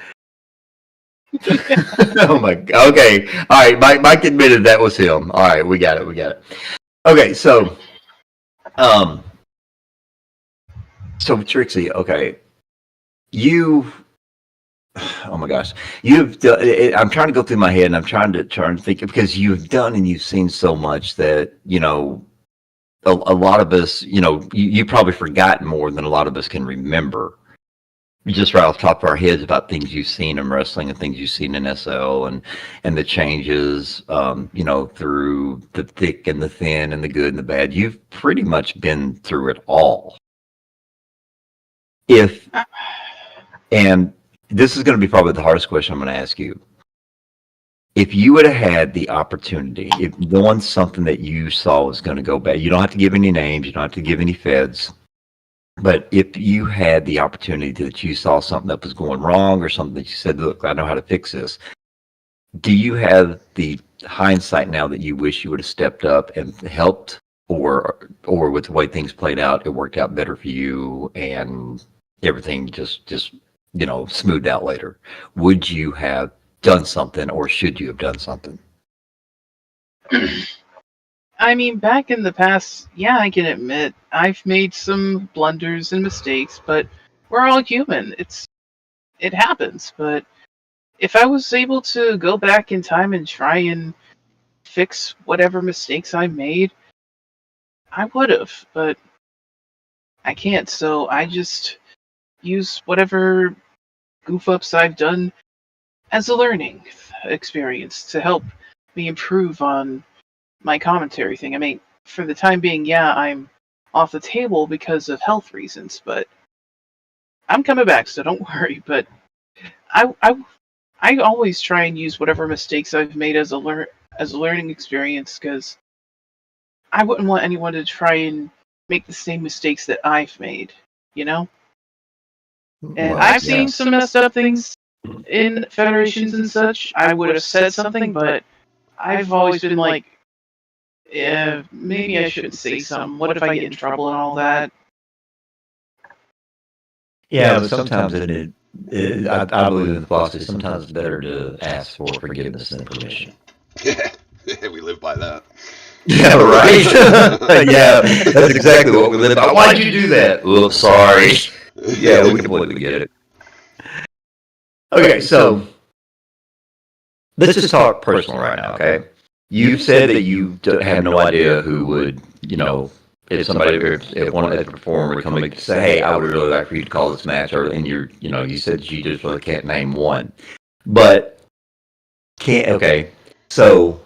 Speaker 1: Oh my God. Okay, all right. Mike admitted that was him. All right, we got it. Okay, so Trixie, okay, oh my gosh, you've done, I'm trying to go through my head and I'm trying to think, because you've done and you've seen so much that, a lot of us, you probably forgotten more than a lot of us can remember. Just right off the top of our heads about things you've seen in wrestling and things you've seen in SL and the changes, through the thick and the thin and the good and the bad. You've pretty much been through it all. And this is going to be probably the hardest question I'm going to ask you. If you would have had the opportunity, if knowing something that you saw was going to go bad, you don't have to give any names, you don't have to give any feds. But if you had the opportunity that you saw something that was going wrong or something that you said, look, I know how to fix this, do you have the hindsight now that you wish you would have stepped up and helped, or with the way things played out, it worked out better for you and everything just smoothed out later? Would you have done something, or should you have done something?
Speaker 2: I mean, back in the past, yeah, I can admit I've made some blunders and mistakes, but we're all human. It happens. But if I was able to go back in time and try and fix whatever mistakes I made, I would have. But I can't, so I just use whatever goof ups I've done as a learning experience to help me improve on my commentary thing. I mean, for the time being, yeah, I'm off the table because of health reasons, but I'm coming back, so don't worry. But I always try and use whatever mistakes I've made as a learning experience, because I wouldn't want anyone to try and make the same mistakes that I've made, And
Speaker 1: Well,
Speaker 2: I've seen some messed up things in federations and such. I would have said something, but I've always been like, yeah, maybe I shouldn't say something. What if I get in trouble and all that?
Speaker 1: Yeah, but sometimes I believe in the philosophy. Sometimes it's better to ask for forgiveness than permission.
Speaker 3: Yeah, we live by that.
Speaker 1: Yeah, right. Yeah, that's exactly what we live by. Why'd you do that? Oops, sorry. Yeah, we completely get it. Okay, so let's just talk personal right now, okay? You've said that you have no idea who would, if one of the performer would come and say, hey, I would really like for you to call this match, and you said you just really can't name one. But, so,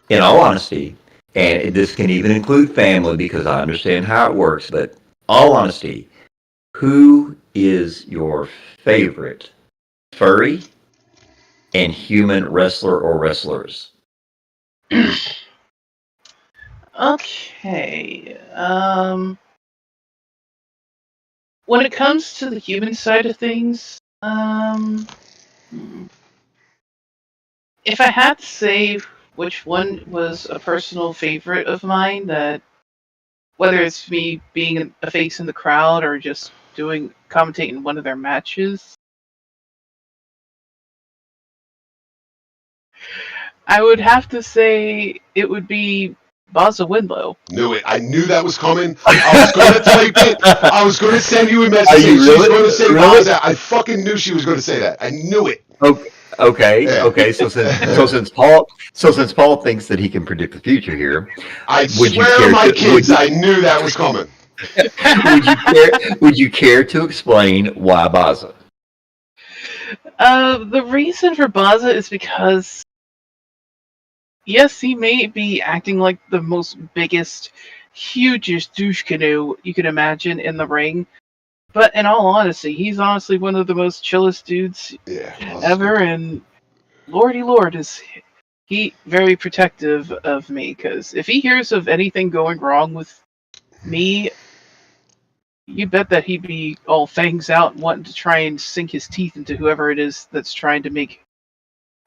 Speaker 1: in all honesty, and this can even include family because I understand how it works, but all honesty, who is your favorite furry and human wrestler or wrestlers?
Speaker 2: Okay. When it comes to the human side of things, if I had to say which one was a personal favorite of mine, that whether it's me being a face in the crowd or just commentating one of their matches, I would have to say it would be Baza Winlow.
Speaker 3: Knew it. I knew that was coming. I was going to type it. I was going to send you a message.
Speaker 1: Are you
Speaker 3: She's
Speaker 1: really?
Speaker 3: going to say
Speaker 1: Really?
Speaker 3: Baza. I fucking knew she was going to say that. I knew it.
Speaker 1: Okay.
Speaker 3: Yeah.
Speaker 1: Okay. So since Paul thinks that he can predict the future here,
Speaker 3: I
Speaker 1: Would you
Speaker 3: swear
Speaker 1: care
Speaker 3: to my
Speaker 1: to-
Speaker 3: kids, I knew that was coming.
Speaker 1: would you care to explain why Baza?
Speaker 2: The reason for Baza is because, yes, he may be acting like the most biggest, hugest douche canoe you can imagine in the ring, but in all honesty, he's honestly one of the most chillest dudes ever, and lordy lord, is he very protective of me, because if he hears of anything going wrong with me, you bet that he'd be all fangs out and wanting to try and sink his teeth into whoever it is that's trying to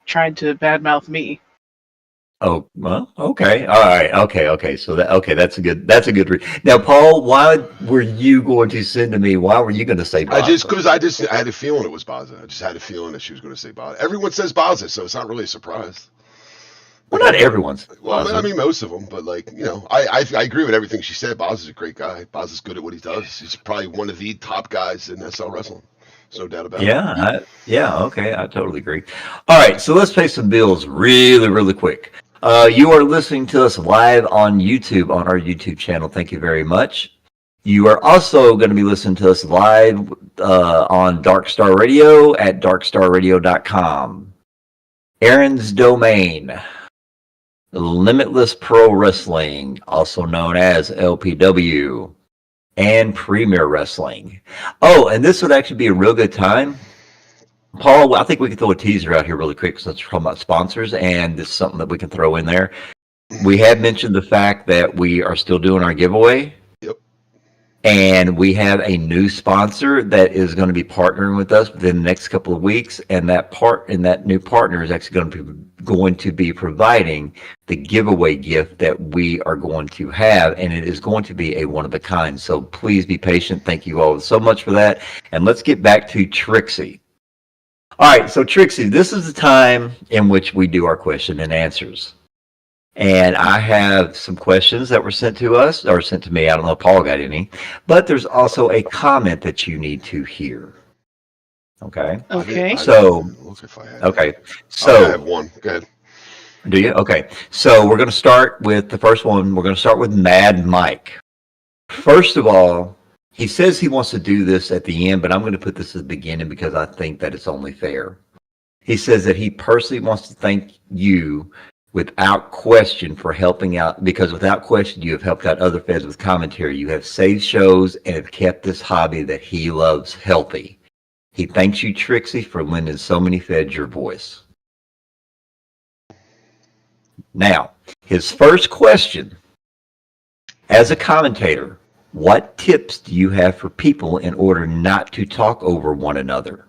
Speaker 2: badmouth me.
Speaker 1: Oh, well, okay, all right, okay. So that's a good. Now, Paul, why were you going to send to me? Why were you going to say Baza?
Speaker 3: I had a feeling it was Baza. I just had a feeling that she was going to say Baza. Everyone says Baza, so it's not really a surprise.
Speaker 1: Well, not everyone's.
Speaker 3: Well,
Speaker 1: Baza.
Speaker 3: I mean, most of them, but I agree with everything she said. Baza's a great guy. Baza's good at what he does. He's probably one of the top guys in SL wrestling. There's no doubt about it.
Speaker 1: Okay, I totally agree. All right, so let's pay some bills really, really quick. You are listening to us live on YouTube, on our YouTube channel. Thank you very much. You are also going to be listening to us live on Dark Star Radio at darkstarradio.com. Aaron's Domain, Limitless Pro Wrestling, also known as LPW, and Premier Wrestling. Oh, and this would actually be a real good time. Paul, I think we can throw a teaser out here really quick since we're talking about sponsors, and this is something that we can throw in there. We have mentioned the fact that we are still doing our giveaway.
Speaker 3: Yep.
Speaker 1: And we have a new sponsor that is going to be partnering with us within the next couple of weeks, and that new partner is actually going to be providing the giveaway gift that we are going to have, and it is going to be a one of a kind. So please be patient. Thank you all so much for that. And let's get back to Trixie. All right, so Trixie, this is the time in which we do our question and answers. And I have some questions that were sent to us, or sent to me. I don't know if Paul got any. But there's also a comment that you need to hear. Okay?
Speaker 2: Okay.
Speaker 1: So, okay. So,
Speaker 3: I have one. Go ahead.
Speaker 1: Do you? Okay. So we're going to start with the first one. We're going to start with Mad Mike. First of all, he says he wants to do this at the end, but I'm going to put this at the beginning because I think that it's only fair. He says that he personally wants to thank you without question for helping out, because without question you have helped out other feds with commentary. You have saved shows and have kept this hobby that he loves healthy. He thanks you, Trixie, for lending so many feds your voice. Now, his first question, as a commentator, what tips do you have for people in order not to talk over one another?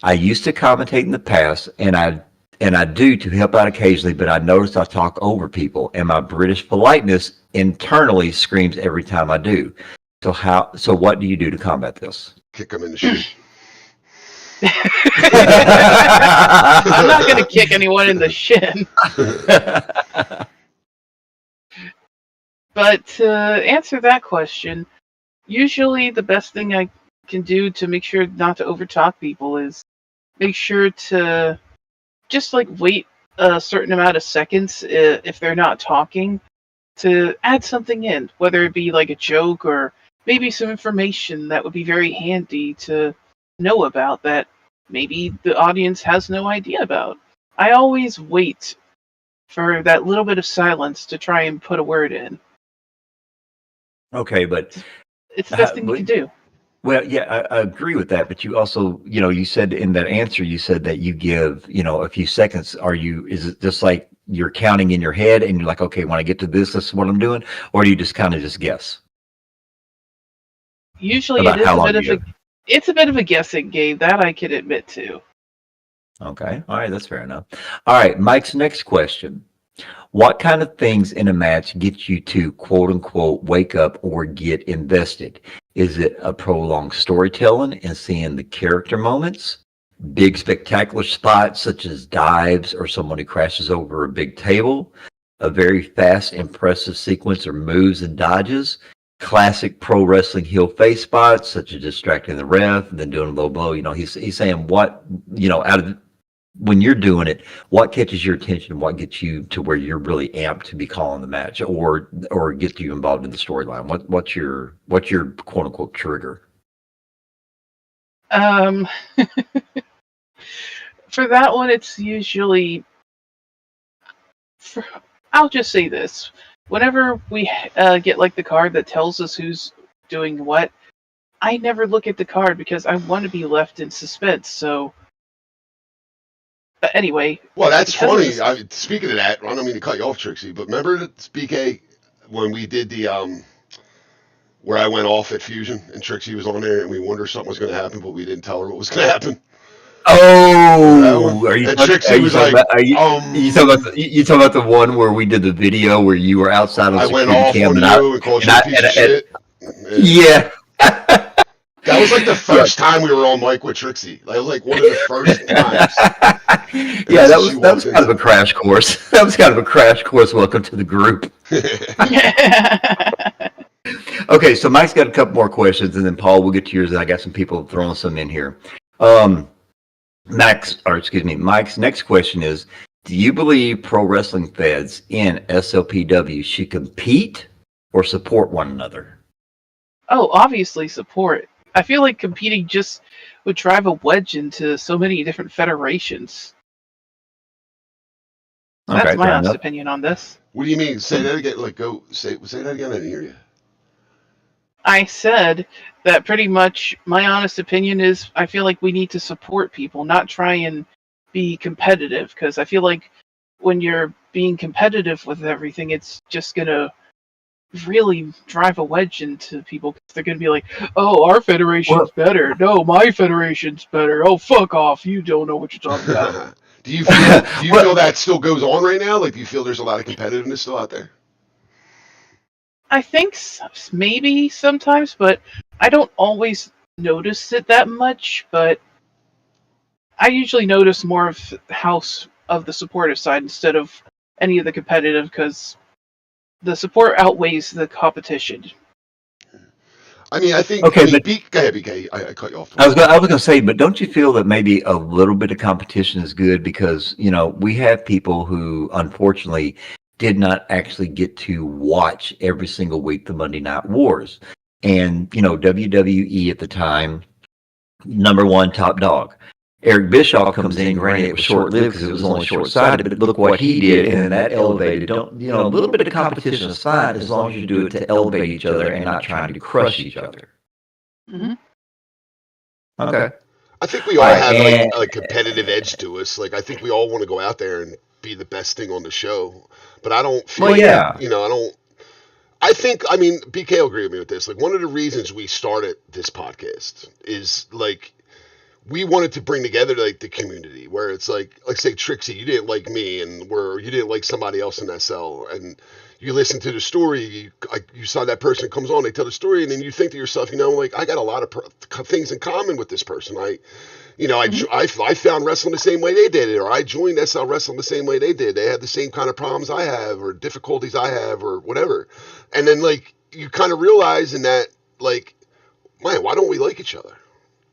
Speaker 1: I used to commentate in the past, and I do to help out occasionally, but I noticed I talk over people, and my British politeness internally screams every time I do. So what do you do to combat this?
Speaker 3: Kick them in the shin.
Speaker 2: I'm not going to kick anyone in the shin. But to answer that question, usually the best thing I can do to make sure not to overtalk people is make sure to just wait a certain amount of seconds if they're not talking to add something in, whether it be like a joke or maybe some information that would be very handy to know about that maybe the audience has no idea about. I always wait for that little bit of silence to try and put a word in.
Speaker 1: Okay, but
Speaker 2: it's the best thing you can do.
Speaker 1: Well, yeah, I agree with that. But you also, you said in that answer, you said that you give, a few seconds. Is it just like you're counting in your head and you're like, okay, when I get to this is what I'm doing? Or do you just kind of just guess?
Speaker 2: Usually it's a bit of a guessing game, that I can admit to.
Speaker 1: Okay. All right. That's fair enough. All right. Mike's next question. What kind of things in a match get you to, quote unquote, wake up or get invested? Is it a prolonged storytelling and seeing the character moments? Big spectacular spots such as dives or someone who crashes over a big table? A very fast, impressive sequence of moves and dodges? Classic pro wrestling heel face spots such as distracting the ref and then doing a low blow? He's saying what, out of when you're doing it, what catches your attention? What gets you to where you're really amped to be calling the match, or get you involved in the storyline? What's your quote unquote trigger?
Speaker 2: For that one, it's usually. I'll just say this: whenever we get the card that tells us who's doing what, I never look at the card because I want to be left in suspense. So. But anyway.
Speaker 3: Well, that's funny. Speaking of that, I don't mean to cut you off, Trixie, but remember BK when we did the where I went off at Fusion and Trixie was on there and we wondered something was going to happen, but we didn't tell her what was going to happen.
Speaker 1: Oh, are you
Speaker 3: talking
Speaker 1: about the one where we did the video where you were outside of the
Speaker 3: security cam and called you a piece of shit?
Speaker 1: Yeah.
Speaker 3: That was the first time we were on mic with Trixie. That was one of the first times.
Speaker 1: Yeah, that was kind of a crash course. That was kind of a crash course. Welcome to the group. Okay, so Mike's got a couple more questions, and then Paul, we'll get to yours. And I got some people throwing some in here. Mike's next question is: Do you believe pro wrestling feds in SLPW should compete or support one another?
Speaker 2: Oh, obviously support. I feel like competing just would drive a wedge into so many different federations. That's
Speaker 1: Okay,
Speaker 2: my
Speaker 1: fair
Speaker 2: honest
Speaker 1: enough.
Speaker 2: opinion on this.
Speaker 3: What do you mean? Say that again. Like, say that again. I didn't hear you.
Speaker 2: I said that pretty much my honest opinion is I feel like we need to support people, not try and be competitive, because I feel like when you're being competitive with everything, it's just going to really drive a wedge into people. They're going to be like, oh, our federation's better. No, my federation's better. Oh, fuck off. You don't know what you're talking about.
Speaker 3: Do you feel that still goes on right now? Like, do you feel there's a lot of competitiveness still out there?
Speaker 2: I think maybe sometimes, but I don't always notice it that much. But I usually notice more of the supportive side instead of any of the competitive, because the support outweighs the competition.
Speaker 3: I mean, I think.
Speaker 1: Okay,
Speaker 3: I mean,
Speaker 1: but
Speaker 3: go ahead, BK. I cut you off.
Speaker 1: I was going to say, but don't you feel that maybe a little bit of competition is good because we have people who unfortunately did not actually get to watch every single week the Monday Night Wars, and WWE at the time, number one top dog. Eric Bischoff comes in, granted it was short-lived because it was only short-sighted, but look what he did, and that elevated. Don't a little bit of competition is fine as long as you do it to elevate each other and not trying to crush each other.
Speaker 2: Mm-hmm.
Speaker 1: Okay.
Speaker 3: I think we all have like a competitive edge to us. Like, I think we all want to go out there and be the best thing on the show. But I don't feel, I don't. I think, I mean, BK will agree with me with this. Like, one of the reasons we started this podcast is like we wanted to bring together like the community, where it's like say Trixie, you didn't like me, and where you didn't like somebody else in SL, and you listen to the story, you saw that person comes on, they tell the story, and then you think to yourself, like, I got a lot of things in common with this person. I found wrestling the same way they did it, or I joined SL wrestling the same way they did. They had the same kind of problems I have, or difficulties I have, or whatever. And then like you kind of realize in that, like, man, why don't we like each other?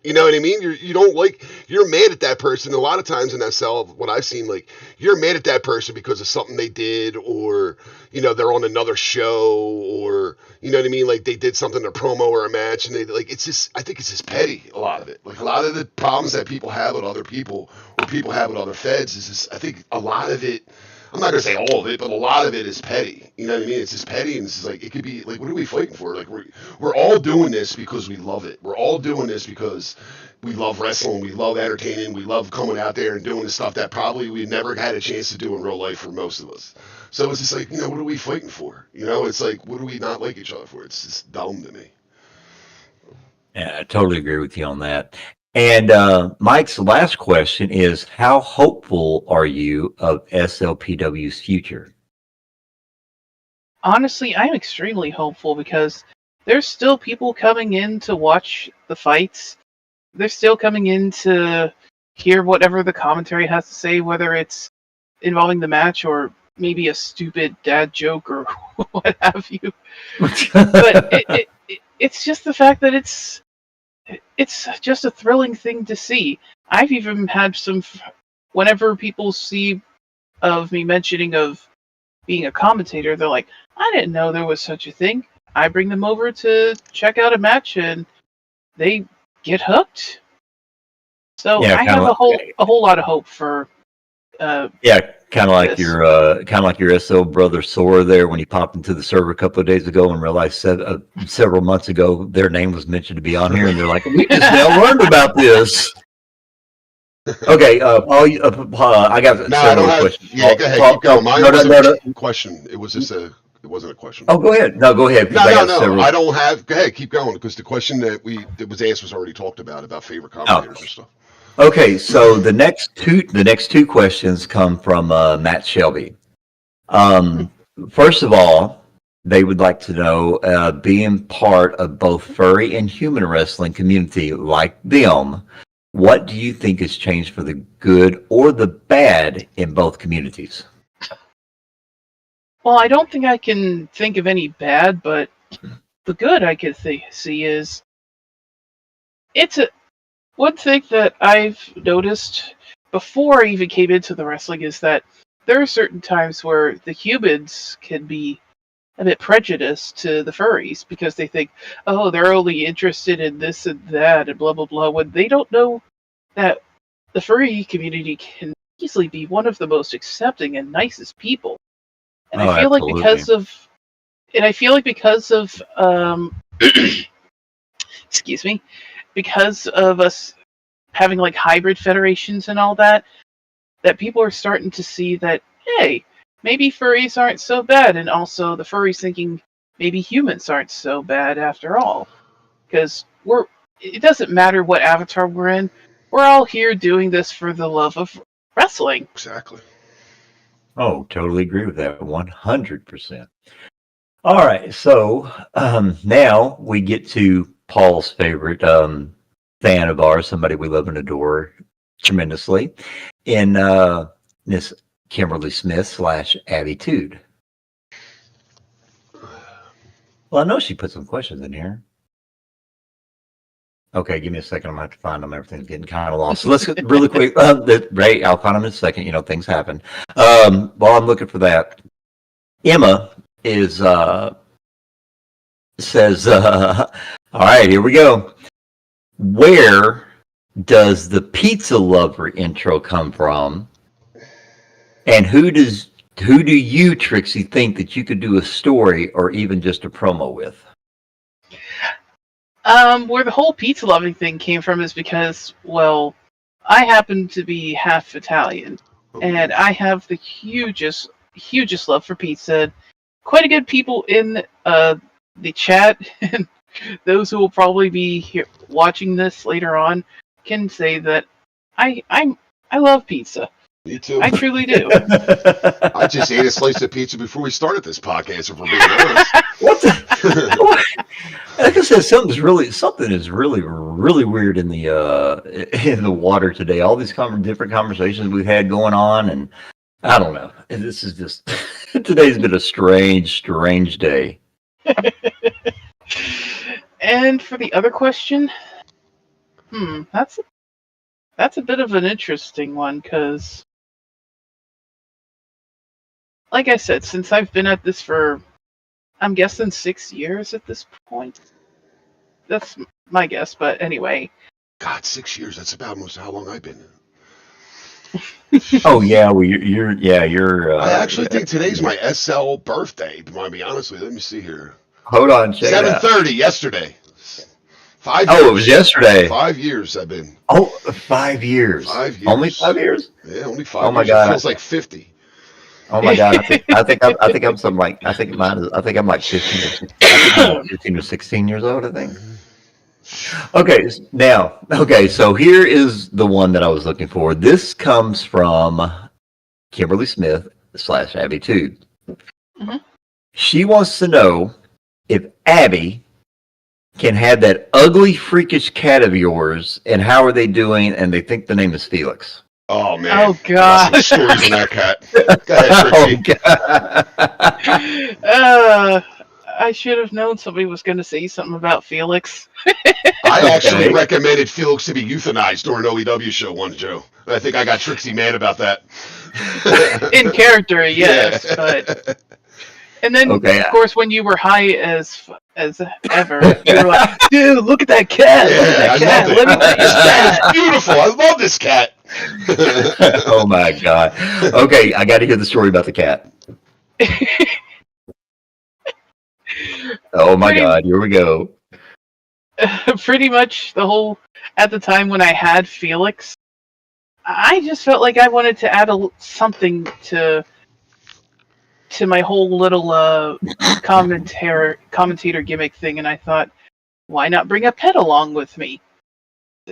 Speaker 3: You know what I mean? You're mad at that person. A lot of times in SL, what I've seen, like, you're mad at that person because of something they did, or, they're on another show, or, you know what I mean? Like, they did something, a promo or a match, and I think it's just petty, a lot of it. Like, a lot of the problems that people have with other people, or people have with other feds, is just, I think a lot of it, I'm not going to say all of it, but a lot of it is petty. You know what I mean? It's just petty, and it's just like, it could be, like, what are we fighting for? Like, we're all doing this because we love it. We're all doing this because we love wrestling, we love entertaining, we love coming out there and doing the stuff that probably we never had a chance to do in real life for most of us. So it's just like, what are we fighting for? It's like, what do we not like each other for? It's just dumb to me.
Speaker 1: Yeah, I totally agree with you on that. And Mike's last question is, how hopeful are you of SLPW's future?
Speaker 2: Honestly, I'm extremely hopeful because there's still people coming in to watch the fights. They're still coming in to hear whatever the commentary has to say, whether it's involving the match or maybe a stupid dad joke or what have you. But it's just the fact that it's just a thrilling thing to see. I've even had whenever people see of me mentioning of being a commentator, they're like, I didn't know there was such a thing. I bring them over to check out a match and they get hooked. So I have a whole lot of hope for
Speaker 1: kind of like your SO brother Sora there when he popped into the server a couple of days ago and realized several months ago their name was mentioned to be on here, and they're like, we just now learned about this. Okay, Paul, I got several questions.
Speaker 3: Yeah, go ahead, keep going. Mine wasn't a question. It was just it wasn't a question.
Speaker 1: Oh, go ahead. No, go ahead.
Speaker 3: No. I don't have. Go ahead, keep going, because the question that was asked was already talked about favorite commentators and stuff.
Speaker 1: Okay, so the next two questions come from Matt Shelby. First of all, they would like to know, being part of both furry and human wrestling community like them, what do you think has changed for the good or the bad in both communities?
Speaker 2: Well, I don't think I can think of any bad, but the good I could see is one thing that I've noticed before I even came into the wrestling is that there are certain times where the humans can be a bit prejudiced to the furries because they think, oh, they're only interested in this and that and blah blah blah, when they don't know that the furry community can easily be one of the most accepting and nicest people. And I feel
Speaker 1: absolutely.
Speaker 2: like because of excuse me, because of us having like hybrid federations and all that people are starting to see that, hey, maybe furries aren't so bad, and also the furries thinking maybe humans aren't so bad after all, because it doesn't matter what avatar we're in, we're all here doing this for the love of wrestling.
Speaker 3: Exactly.
Speaker 1: Oh, totally agree with that 100%. All right, so now we get to Paul's favorite fan of ours, somebody we love and adore tremendously, in Miss Kimberly Smith / Attitude. Well, I know she put some questions in here. Okay, give me a second. I'm going to have to find them. Everything's getting kind of lost. So let's get really quick. Ray, I'll find them in a second. You know, things happen. While I'm looking for that, Emma is says, all right, here we go. Where does the pizza lover intro come from? And who do you, Trixie, think that you could do a story or even just a promo with?
Speaker 2: Where the whole pizza loving thing came from is because, well, I happen to be half Italian, and I have the hugest love for pizza. Quite a good people in the chat, and those who will probably be watching this later on can say that I love pizza.
Speaker 3: Me too.
Speaker 2: I truly do.
Speaker 3: I just ate a slice of pizza before we started this podcast, if we're being honest.
Speaker 1: What the? Like I said, something is really weird in the water today. All these different conversations we've had going on, and I don't know. This is just today's been a strange day.
Speaker 2: And for the other question, that's a bit of an interesting one, because, like I said, since I've been at this for, I'm guessing 6 years at this point. That's my guess, but anyway.
Speaker 3: God, 6 years. That's about almost how long I've been.
Speaker 1: Oh yeah, well you're.
Speaker 3: I actually think today's my SL birthday. To be honest with you, let me see here.
Speaker 1: Hold on, check
Speaker 3: 7:30 yesterday. 5 years.
Speaker 1: Oh, it was yesterday.
Speaker 3: 5 years I've been.
Speaker 1: Oh, 5 years.
Speaker 3: 5 years.
Speaker 1: Only 5 years?
Speaker 3: Yeah, only 5
Speaker 1: Oh my
Speaker 3: years.
Speaker 1: God.
Speaker 3: It feels like 50.
Speaker 1: Oh my God! I think I'm something like I think I'm like 15 or 16 years old. I think. Okay, so here is the one that I was looking for. This comes from Kimberly Smith / Abby Tude.
Speaker 2: Mm-hmm.
Speaker 1: She wants to know if Abby can have that ugly, freakish cat of yours, and how are they doing? And they think the name is Felix.
Speaker 3: Oh man!
Speaker 2: Oh God!
Speaker 3: Some stories on that cat. Go ahead, Trixie.
Speaker 1: Oh, God.
Speaker 2: I should have known somebody was going to say something about Felix.
Speaker 3: I actually recommended Felix to be euthanized during an OEW show once, Joe. I think I got Trixie mad about that.
Speaker 2: In character, yes,
Speaker 3: Yeah.
Speaker 2: But and then of course when you were high as ever, you were like, "Dude, look at that cat!
Speaker 3: Yeah,
Speaker 2: Look at that cat!
Speaker 3: I
Speaker 2: Let me
Speaker 3: love
Speaker 2: pet your cat!"
Speaker 3: It's beautiful. I love this cat.
Speaker 1: Oh my God. Okay, I got to hear the story about the cat. Oh my God, here we go.
Speaker 2: Pretty much at the time when I had Felix, I just felt like I wanted to add something to my whole little commentator gimmick thing, and I thought, why not bring a pet along with me?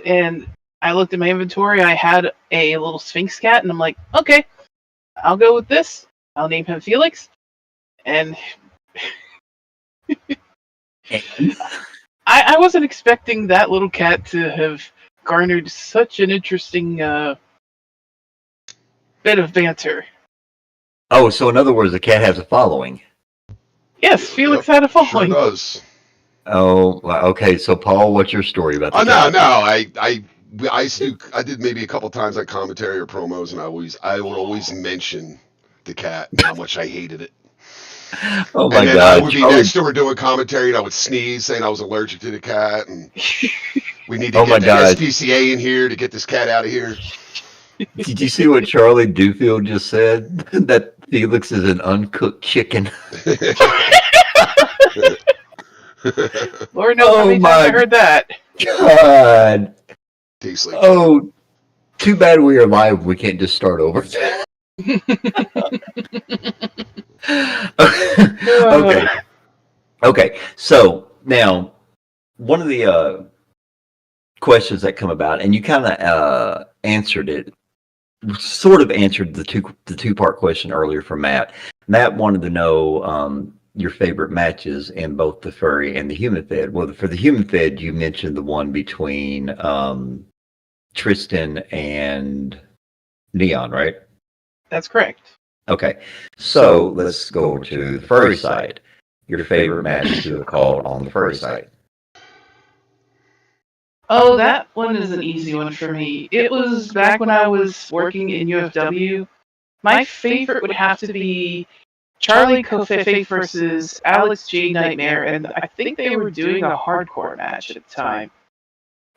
Speaker 2: And I looked at my inventory, I had a little Sphinx cat, and I'm like, okay, I'll go with this. I'll name him Felix. And I wasn't expecting that little cat to have garnered such an interesting bit of banter.
Speaker 1: Oh, so in other words, the cat has a following.
Speaker 2: Yes, Felix had a following.
Speaker 3: Sure does.
Speaker 1: Oh, okay. So Paul, what's your story about the cat?
Speaker 3: No. I I did maybe a couple times like commentary or promos, and I would always mention the cat and how much I hated it.
Speaker 1: Oh my
Speaker 3: And then
Speaker 1: God!
Speaker 3: I would be next to her doing commentary, and I would sneeze, saying I was allergic to the cat, and we need to get the SPCA in here to get this cat out of here.
Speaker 1: Did you see what Charlie Duffield just said? That Felix is an uncooked chicken.
Speaker 2: Lord knows how many times I heard that.
Speaker 1: God.
Speaker 3: Tastes like
Speaker 1: oh, too bad we are live. We can't just start over. Okay. So now, one of the questions that come about, and you kind of answered it, sort of answered the two-part question earlier from Matt. Matt wanted to know your favorite matches in both the furry and the human fed. Well, for the human fed, you mentioned the one between Tristan and Neon, right?
Speaker 2: That's correct.
Speaker 1: Okay, so let's go over to the furry side. Your favorite matches you have called on the furry side.
Speaker 2: Oh, that one is an easy one for me. It was back when I was working in UFW. My favorite would have to be Charlie Kofefe versus Alex J. Nightmare, and I think they were doing a hardcore match at the time.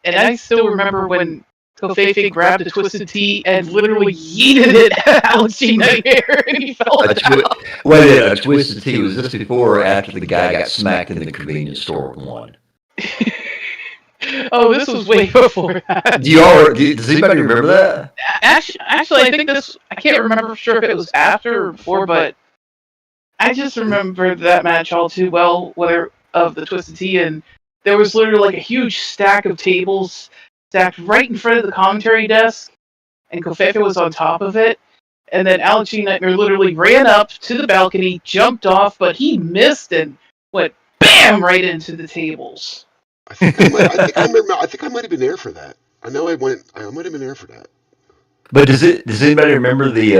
Speaker 2: And I still remember when Kofefe grabbed a Twisted Tea and literally yeeted it at Alex J. Nightmare, and he fell down.
Speaker 1: Wait, a Twisted Tea, was this before or after the guy got smacked in the convenience store with one?
Speaker 2: Oh, this was way before that.
Speaker 1: Does anybody remember that?
Speaker 2: Actually, I think I can't remember for sure if it was after or before, but I just remember that match all too well, of the Twisted Tea, and there was literally like a huge stack of tables stacked right in front of the commentary desk, and Kofefe was on top of it, and then Alex G. Nightmare literally ran up to the balcony, jumped off, but he missed and went BAM! Right into the tables.
Speaker 3: I think I might have been there for that. I know I might have been there for that.
Speaker 1: But does anybody remember the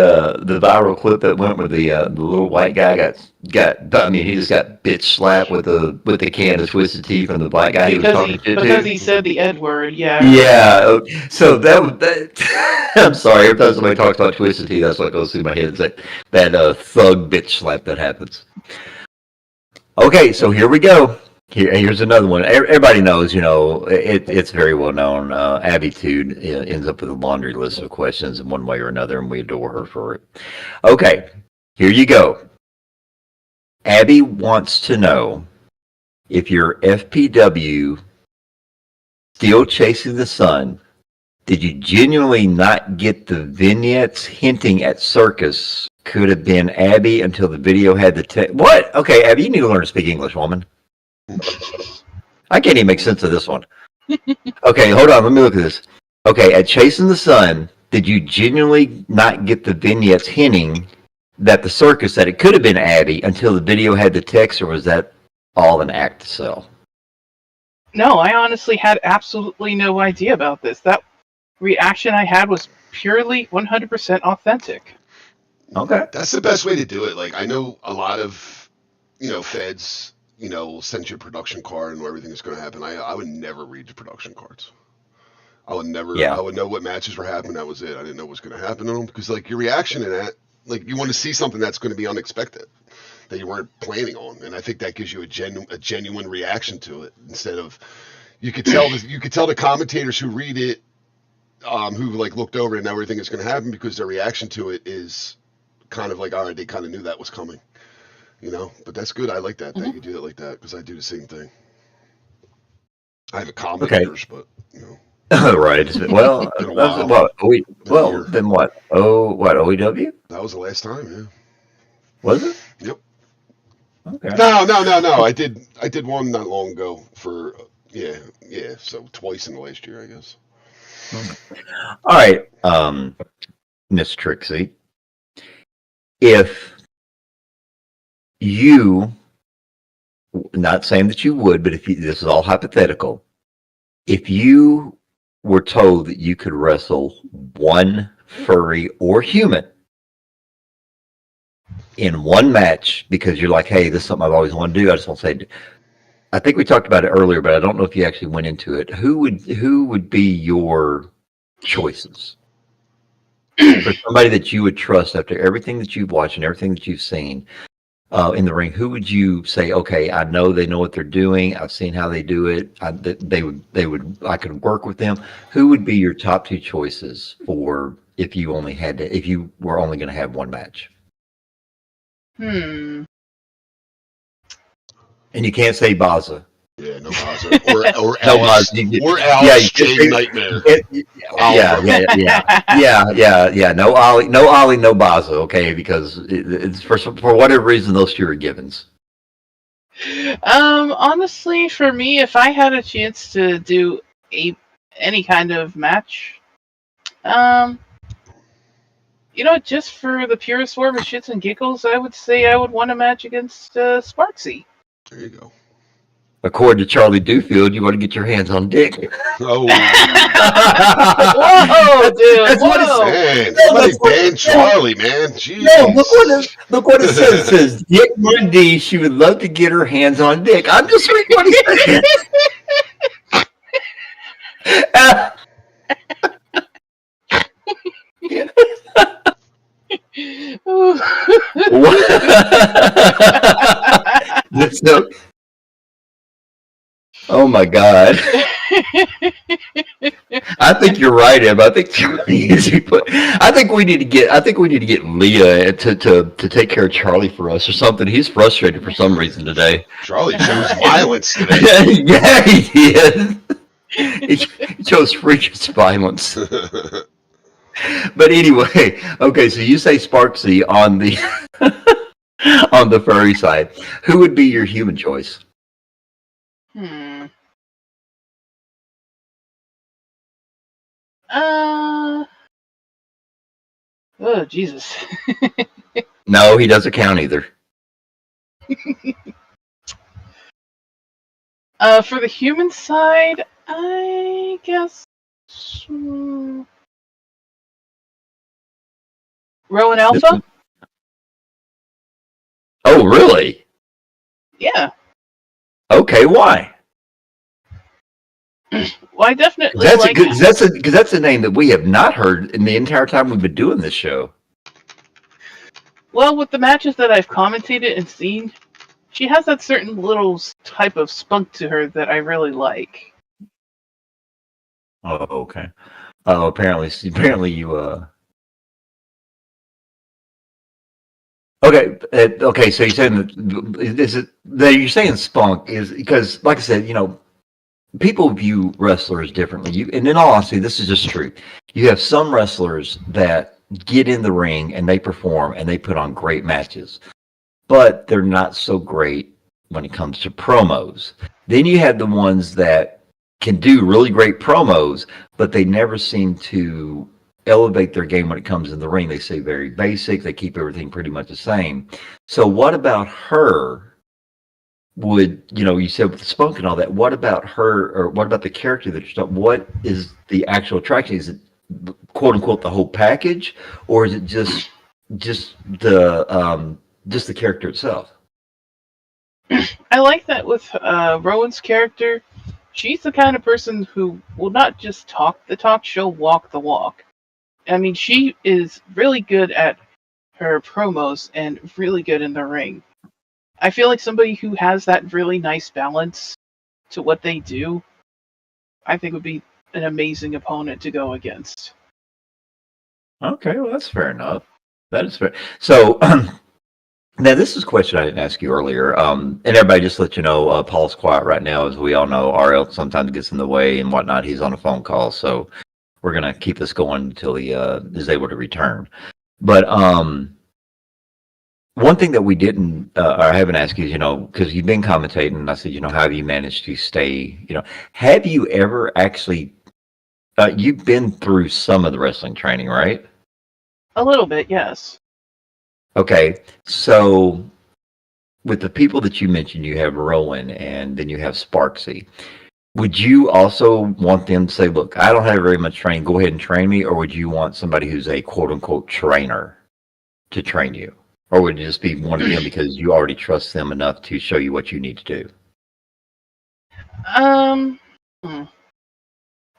Speaker 1: viral clip that went where the little white guy he just got bitch slapped with the can of Twisted Tea from the black guy
Speaker 2: because he said the N word, yeah.
Speaker 1: Yeah. So that I'm sorry, every time somebody talks about Twisted Tea, that's what goes through my head. Is that thug bitch slap that happens. Okay, so here we go. Here's another one. Everybody knows, it's very well known. Abitude ends up with a laundry list of questions in one way or another, and we adore her for it. Okay, here you go. Abby wants to know if your FPW Still Chasing the Sun, did you genuinely not get the vignettes hinting at circus could have been Abby until the video had the text? What? Okay, Abby, you need to learn to speak English, woman. I can't even make sense of this one. Okay, hold on. Let me look at this. Okay, at Chasing the Sun, did you genuinely not get the vignettes hinting that the circus, that it could have been Abby until the video had the text, or was that all an act to sell?
Speaker 2: No, I honestly had absolutely no idea about this. That reaction I had was purely 100% authentic.
Speaker 1: Okay.
Speaker 3: That's the best way to do it. Like, I know a lot of, feds, will send you a production card and everything is going to happen. I would never read the production cards. I would never. Yeah. I would know what matches were happening. That was it. I didn't know what was going to happen to them because, like, your reaction to that, like, you want to see something that's going to be unexpected that you weren't planning on, and I think that gives you a genuine reaction to it instead of you could tell the commentators who read it, who like looked over and know everything is going to happen because their reaction to it is kind of like, all right, they kind of knew that was coming. But that's good. I like that you do it like that because I do the same thing. I have a commentators, but
Speaker 1: right. Well, then what? OEW?
Speaker 3: That was the last time, yeah.
Speaker 1: Was it?
Speaker 3: Yep.
Speaker 1: Okay.
Speaker 3: No. I did one not long ago for yeah. So twice in the last year, I guess.
Speaker 1: All right, Miss Trixie, if you, not saying that you would, but this is all hypothetical, if you were told that you could wrestle one furry or human in one match because you're like, hey, this is something I've always wanted to do, I just want to say, I think we talked about it earlier, but I don't know if you actually went into it. Who would be your choices for somebody that you would trust after everything that you've watched and everything that you've seen in the ring? Who would you say, okay, I know they know what they're doing. I've seen how they do it. I could work with them. Who would be your top two choices for if you were only going to have one match? And you can't say Baza.
Speaker 3: Yeah, no Baza. Or
Speaker 1: No
Speaker 3: Alice.
Speaker 1: Baza.
Speaker 3: Or Alice Chain Nightmare.
Speaker 1: Yeah. No Ollie, no Baza. Okay, because it's for whatever reason those two are givens.
Speaker 2: Honestly, for me, if I had a chance to do any kind of match, just for the purest form of shits and giggles, I would say I would want a match against Sparksy.
Speaker 3: There you go.
Speaker 1: According to Charlie Dewfield, you want to get your hands on dick.
Speaker 3: Oh.
Speaker 2: Whoa, dude!
Speaker 1: That's what
Speaker 3: Man, somebody ban Charlie, man. Jeez.
Speaker 1: No, look what it says. It says, Dick Mundy, she would love to get her hands on dick. I'm just reading what he said. So, oh my God. I think you're right, Em. I think we need to get Leah to take care of Charlie for us or something. He's frustrated for some reason today.
Speaker 3: Charlie chose violence today.
Speaker 1: Yeah, he did. He chose freakish violence. But anyway, okay, so you say Sparksy on the on the furry side. Who would be your human choice?
Speaker 2: Oh, Jesus.
Speaker 1: No, he doesn't count either.
Speaker 2: For the human side, I guess Rowan Alpha?
Speaker 1: Oh, really?
Speaker 2: Yeah.
Speaker 1: Okay, why?
Speaker 2: Well, I definitely
Speaker 1: that's a name that we have not heard in the entire time we've been doing this show.
Speaker 2: Well, with the matches that I've commentated and seen, she has that certain little type of spunk to her that I really like.
Speaker 1: Oh, okay. Oh, apparently you Okay, so you're saying you're saying spunk is because, like I said, people view wrestlers differently. And in all honesty, this is just true. You have some wrestlers that get in the ring and they perform and they put on great matches, but they're not so great when it comes to promos. Then you have the ones that can do really great promos, but they never seem to elevate their game when it comes in the ring. They stay very basic. They keep everything pretty much the same. So what about her? You said with the spunk and all that, what about her, or what about the character that you're talking? What is the actual attraction? Is it quote unquote the whole package, or is it just the character itself?
Speaker 2: I like that with Rowan's character. She's the kind of person who will not just talk the talk, she'll walk the walk. I mean, she is really good at her promos and really good in the ring. I feel like somebody who has that really nice balance to what they do, I think would be an amazing opponent to go against.
Speaker 1: Okay, well, that's fair enough. That is fair. So, now this is a question I didn't ask you earlier. And everybody, just let you know, Paul's quiet right now, as we all know. RL sometimes gets in the way and whatnot. He's on a phone call, so we're going to keep this going until he is able to return. But one thing that we didn't, or I haven't asked you, because you've been commentating, and I said, how have you managed to stay, have you ever actually, you've been through some of the wrestling training, right?
Speaker 2: A little bit, yes.
Speaker 1: Okay, so with the people that you mentioned, you have Rowan and then you have Sparksy. Would you also want them to say, look, I don't have very much training, go ahead and train me, or would you want somebody who's a quote-unquote trainer to train you? Or would it just be one of them because you already trust them enough to show you what you need to do?
Speaker 2: Hmm.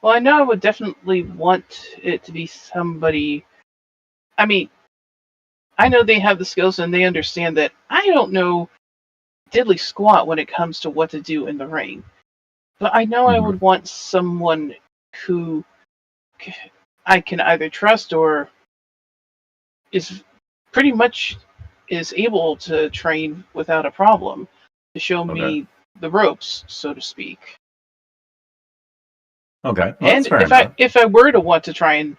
Speaker 2: Well, I know I would definitely want it to be somebody. I mean, I know they have the skills and they understand that I don't know diddly squat when it comes to what to do in the ring. But I know I would want someone who I can either trust or is pretty much is able to train without a problem to show me the ropes, so to speak.
Speaker 1: Okay. Well,
Speaker 2: And if I were to want to try and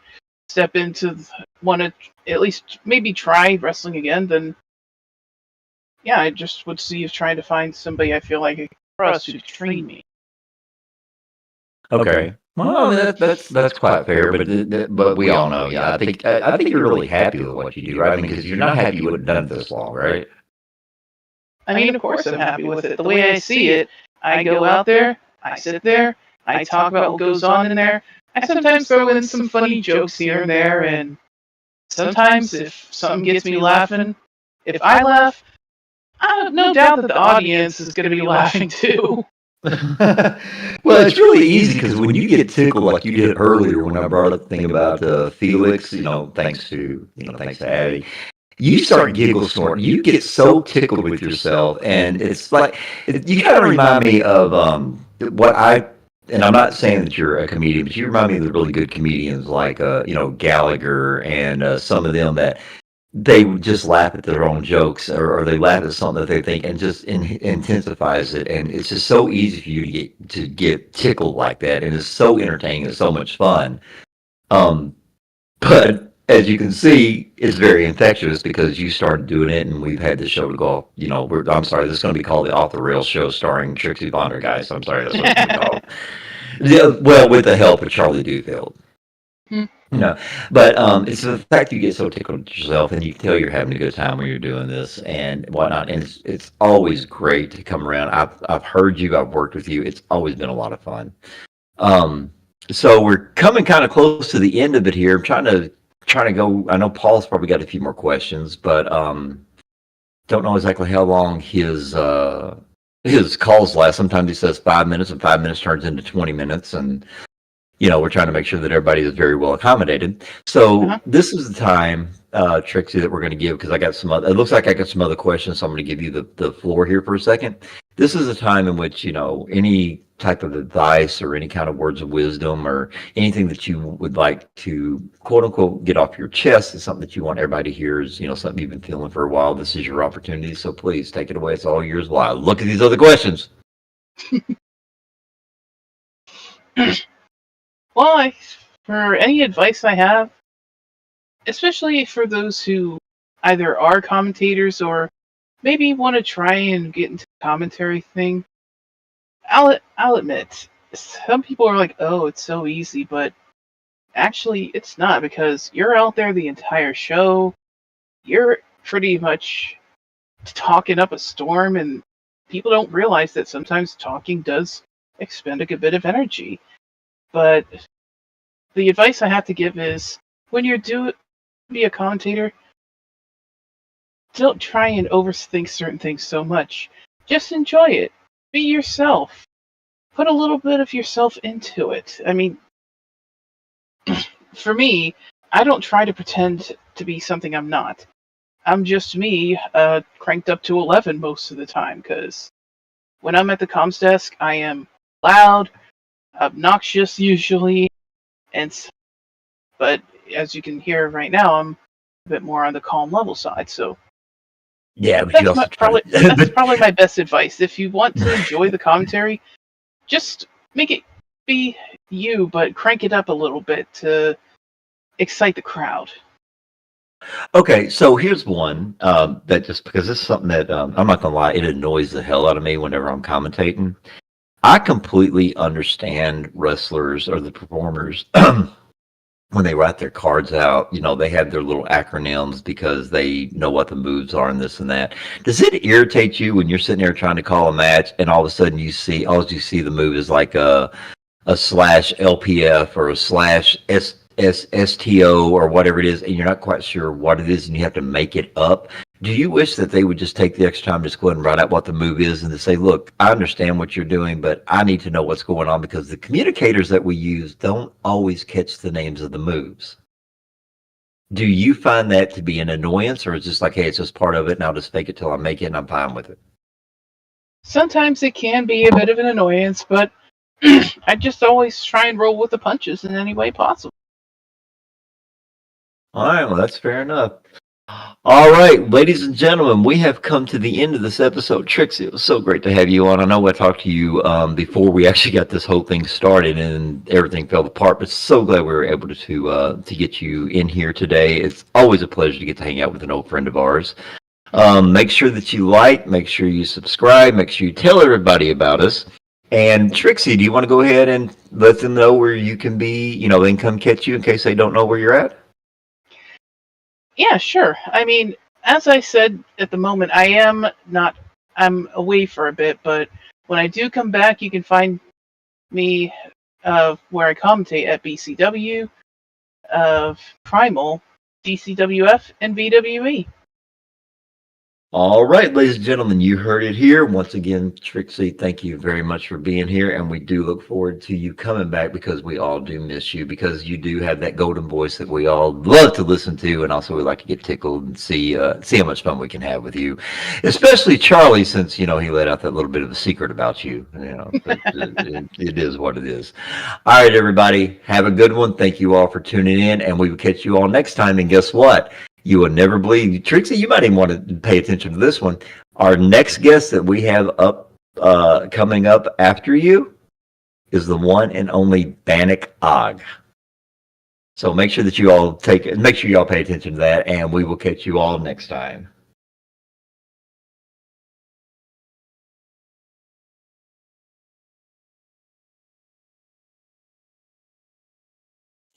Speaker 2: step into want to at least maybe try wrestling again, then yeah, I just would see if trying to find somebody I feel like I can trust who could train me.
Speaker 1: Okay. Well, that's quite fair, but we all know, yeah. I think you're really happy with what you do, right? I mean, because you're not happy you would have done it this long, right?
Speaker 2: I mean, of course I'm happy with it. The way I see it, I go out there, I sit there, I talk about what goes on in there. I sometimes throw in some funny jokes here and there, and sometimes if something gets me laughing, if I laugh, no doubt that the audience is going to be laughing too.
Speaker 1: Well, it's really easy because when you get tickled, like you did earlier when I brought up the thing about Felix, thanks to Abby, you start giggle snorting. You get so tickled with yourself, and it's like you kind of remind me of what I. And I'm not saying that you're a comedian, but you remind me of the really good comedians like Gallagher and some of them that they just laugh at their own jokes or they laugh at something that they think and just intensifies it. And it's just so easy for you to get tickled like that. And it's so entertaining. It's so much fun. But as you can see, it's very infectious because you started doing it and we've had this show to go, I'm sorry, this is going to be called the Off the Rails show starring Trixie Condergeist. I'm sorry, that's what it's going to be called. Yeah, well, with the help of Charlie Dufeld. But it's the fact that you get so tickled at yourself and you can tell you're having a good time when you're doing this and whatnot. And it's always great to come around. I've heard you, I've worked with you. It's always been a lot of fun. So we're coming kind of close to the end of it here. I'm trying to go. I know Paul's probably got a few more questions, but don't know exactly how long his calls last. Sometimes he says 5 minutes, and 5 minutes turns into 20 minutes, and we're trying to make sure that everybody is very well accommodated. So this is the time, Trixie, that we're going to give because I got some other. It looks like I got some other questions, so I'm going to give you the floor here for a second. This is a time in which any type of advice or any kind of words of wisdom or anything that you would like to quote unquote get off your chest is something that you want everybody to hear. Is something you've been feeling for a while. This is your opportunity, so please take it away. It's all yours. While I look at these other questions.
Speaker 2: Well, for any advice I have, especially for those who either are commentators or maybe want to try and get into the commentary thing, I'll admit, some people are like, oh, it's so easy, but actually it's not because you're out there the entire show. You're pretty much talking up a storm, and people don't realize that sometimes talking does expend a good bit of energy. But the advice I have to give is when you're be a commentator, don't try and overthink certain things so much. Just enjoy it. Be yourself. Put a little bit of yourself into it. I mean, for me, I don't try to pretend to be something I'm not. I'm just me, cranked up to 11 most of the time, because when I'm at the comms desk, I am loud, obnoxious usually, but as you can hear right now, I'm a bit more on the calm level side, so
Speaker 1: yeah, but
Speaker 2: that's probably my best advice. If you want to enjoy the commentary, just make it be you, but crank it up a little bit to excite the crowd.
Speaker 1: Okay, so here's one that just because this is something that I'm not gonna lie, it annoys the hell out of me whenever I'm commentating. I completely understand wrestlers or the performers when they write their cards out. They have their little acronyms because they know what the moves are and this and that. Does it irritate you when you're sitting there trying to call a match and all of a sudden you see the move is like a slash LPF or a slash STO or whatever it is, and you're not quite sure what it is, and you have to make it up? Do you wish that they would just take the extra time to just go ahead and write out what the move is and to say, look, I understand what you're doing, but I need to know what's going on because the communicators that we use don't always catch the names of the moves. Do you find that to be an annoyance, or is it just like, hey, it's just part of it and I'll just fake it till I make it and I'm fine with it?
Speaker 2: Sometimes it can be a bit of an annoyance, but I just always try and roll with the punches in any way possible.
Speaker 1: All right, well, that's fair enough. All right, ladies and gentlemen, we have come to the end of this episode. Trixie, it was so great to have you on. I know I talked to you before we actually got this whole thing started and everything fell apart, but so glad we were able to get you in here today. It's always a pleasure to get to hang out with an old friend of ours. Make sure that you like, make sure you subscribe, make sure you tell everybody about us. And Trixie, do you want to go ahead and let them know where you can be, they can come catch you in case they don't know where you're at?
Speaker 2: Yeah, sure. I mean, as I said, at the moment, I'm away for a bit, but when I do come back, you can find me where I commentate at BCW, Primal, DCWF, and VWE.
Speaker 1: All right, ladies and gentlemen, you heard it here. Once again, Trixie, thank you very much for being here, and we do look forward to you coming back because we all do miss you because you do have that golden voice that we all love to listen to, and also we like to get tickled and see how much fun we can have with you, especially Charlie, since he let out that little bit of a secret about you. It is what it is. All right, everybody, have a good one. Thank you all for tuning in, and we will catch you all next time. And guess what? You will never believe, Trixie, you might even want to pay attention to this one. Our next guest that we have up coming up after you is the one and only Bannock Og. So make sure that you all pay attention to that, and we will catch you all next time.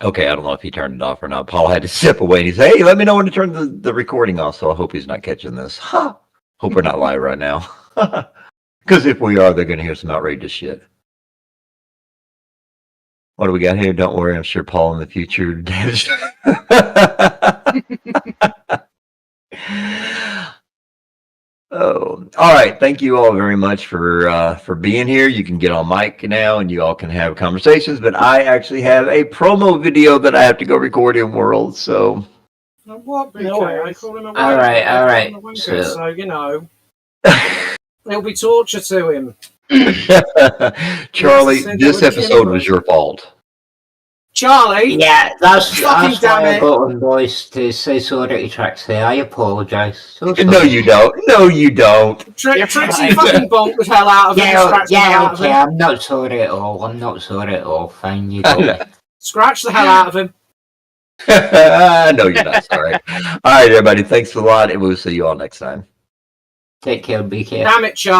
Speaker 1: Okay, I don't know if he turned it off or not. Paul had to step away and he said, hey, let me know when to turn the recording off. So I hope he's not catching this. Hope we're not live right now. Because if we are, they're going to hear some outrageous shit. What do we got here? Don't worry, I'm sure Paul in the future. Oh, all right. Thank you all very much for being here. You can get on mic now and you all can have conversations, but I actually have a promo video that I have to go record in World, so.
Speaker 4: What?
Speaker 2: No worries.
Speaker 4: All
Speaker 5: right.
Speaker 4: So, there'll be torture to him.
Speaker 1: Charlie, this episode was your fault.
Speaker 4: Charlie?
Speaker 5: Yeah, that's
Speaker 4: Fucking damn
Speaker 5: why I
Speaker 4: it.
Speaker 5: got on voice to say sorry to Trixie. I apologise. So sorry.
Speaker 1: No, you don't. No, you don't.
Speaker 4: Trixie
Speaker 2: fine.
Speaker 4: fucking bonked the hell out of him. Scratched the hell out of
Speaker 5: Okay,
Speaker 4: him.
Speaker 5: I'm not sorry at all. Fine, you got it.
Speaker 4: Scratch the hell out of him.
Speaker 1: No, you're not sorry. All right, everybody. Thanks a lot, and we'll see you all next time.
Speaker 5: Take care, be careful.
Speaker 4: Damn it, Charlie.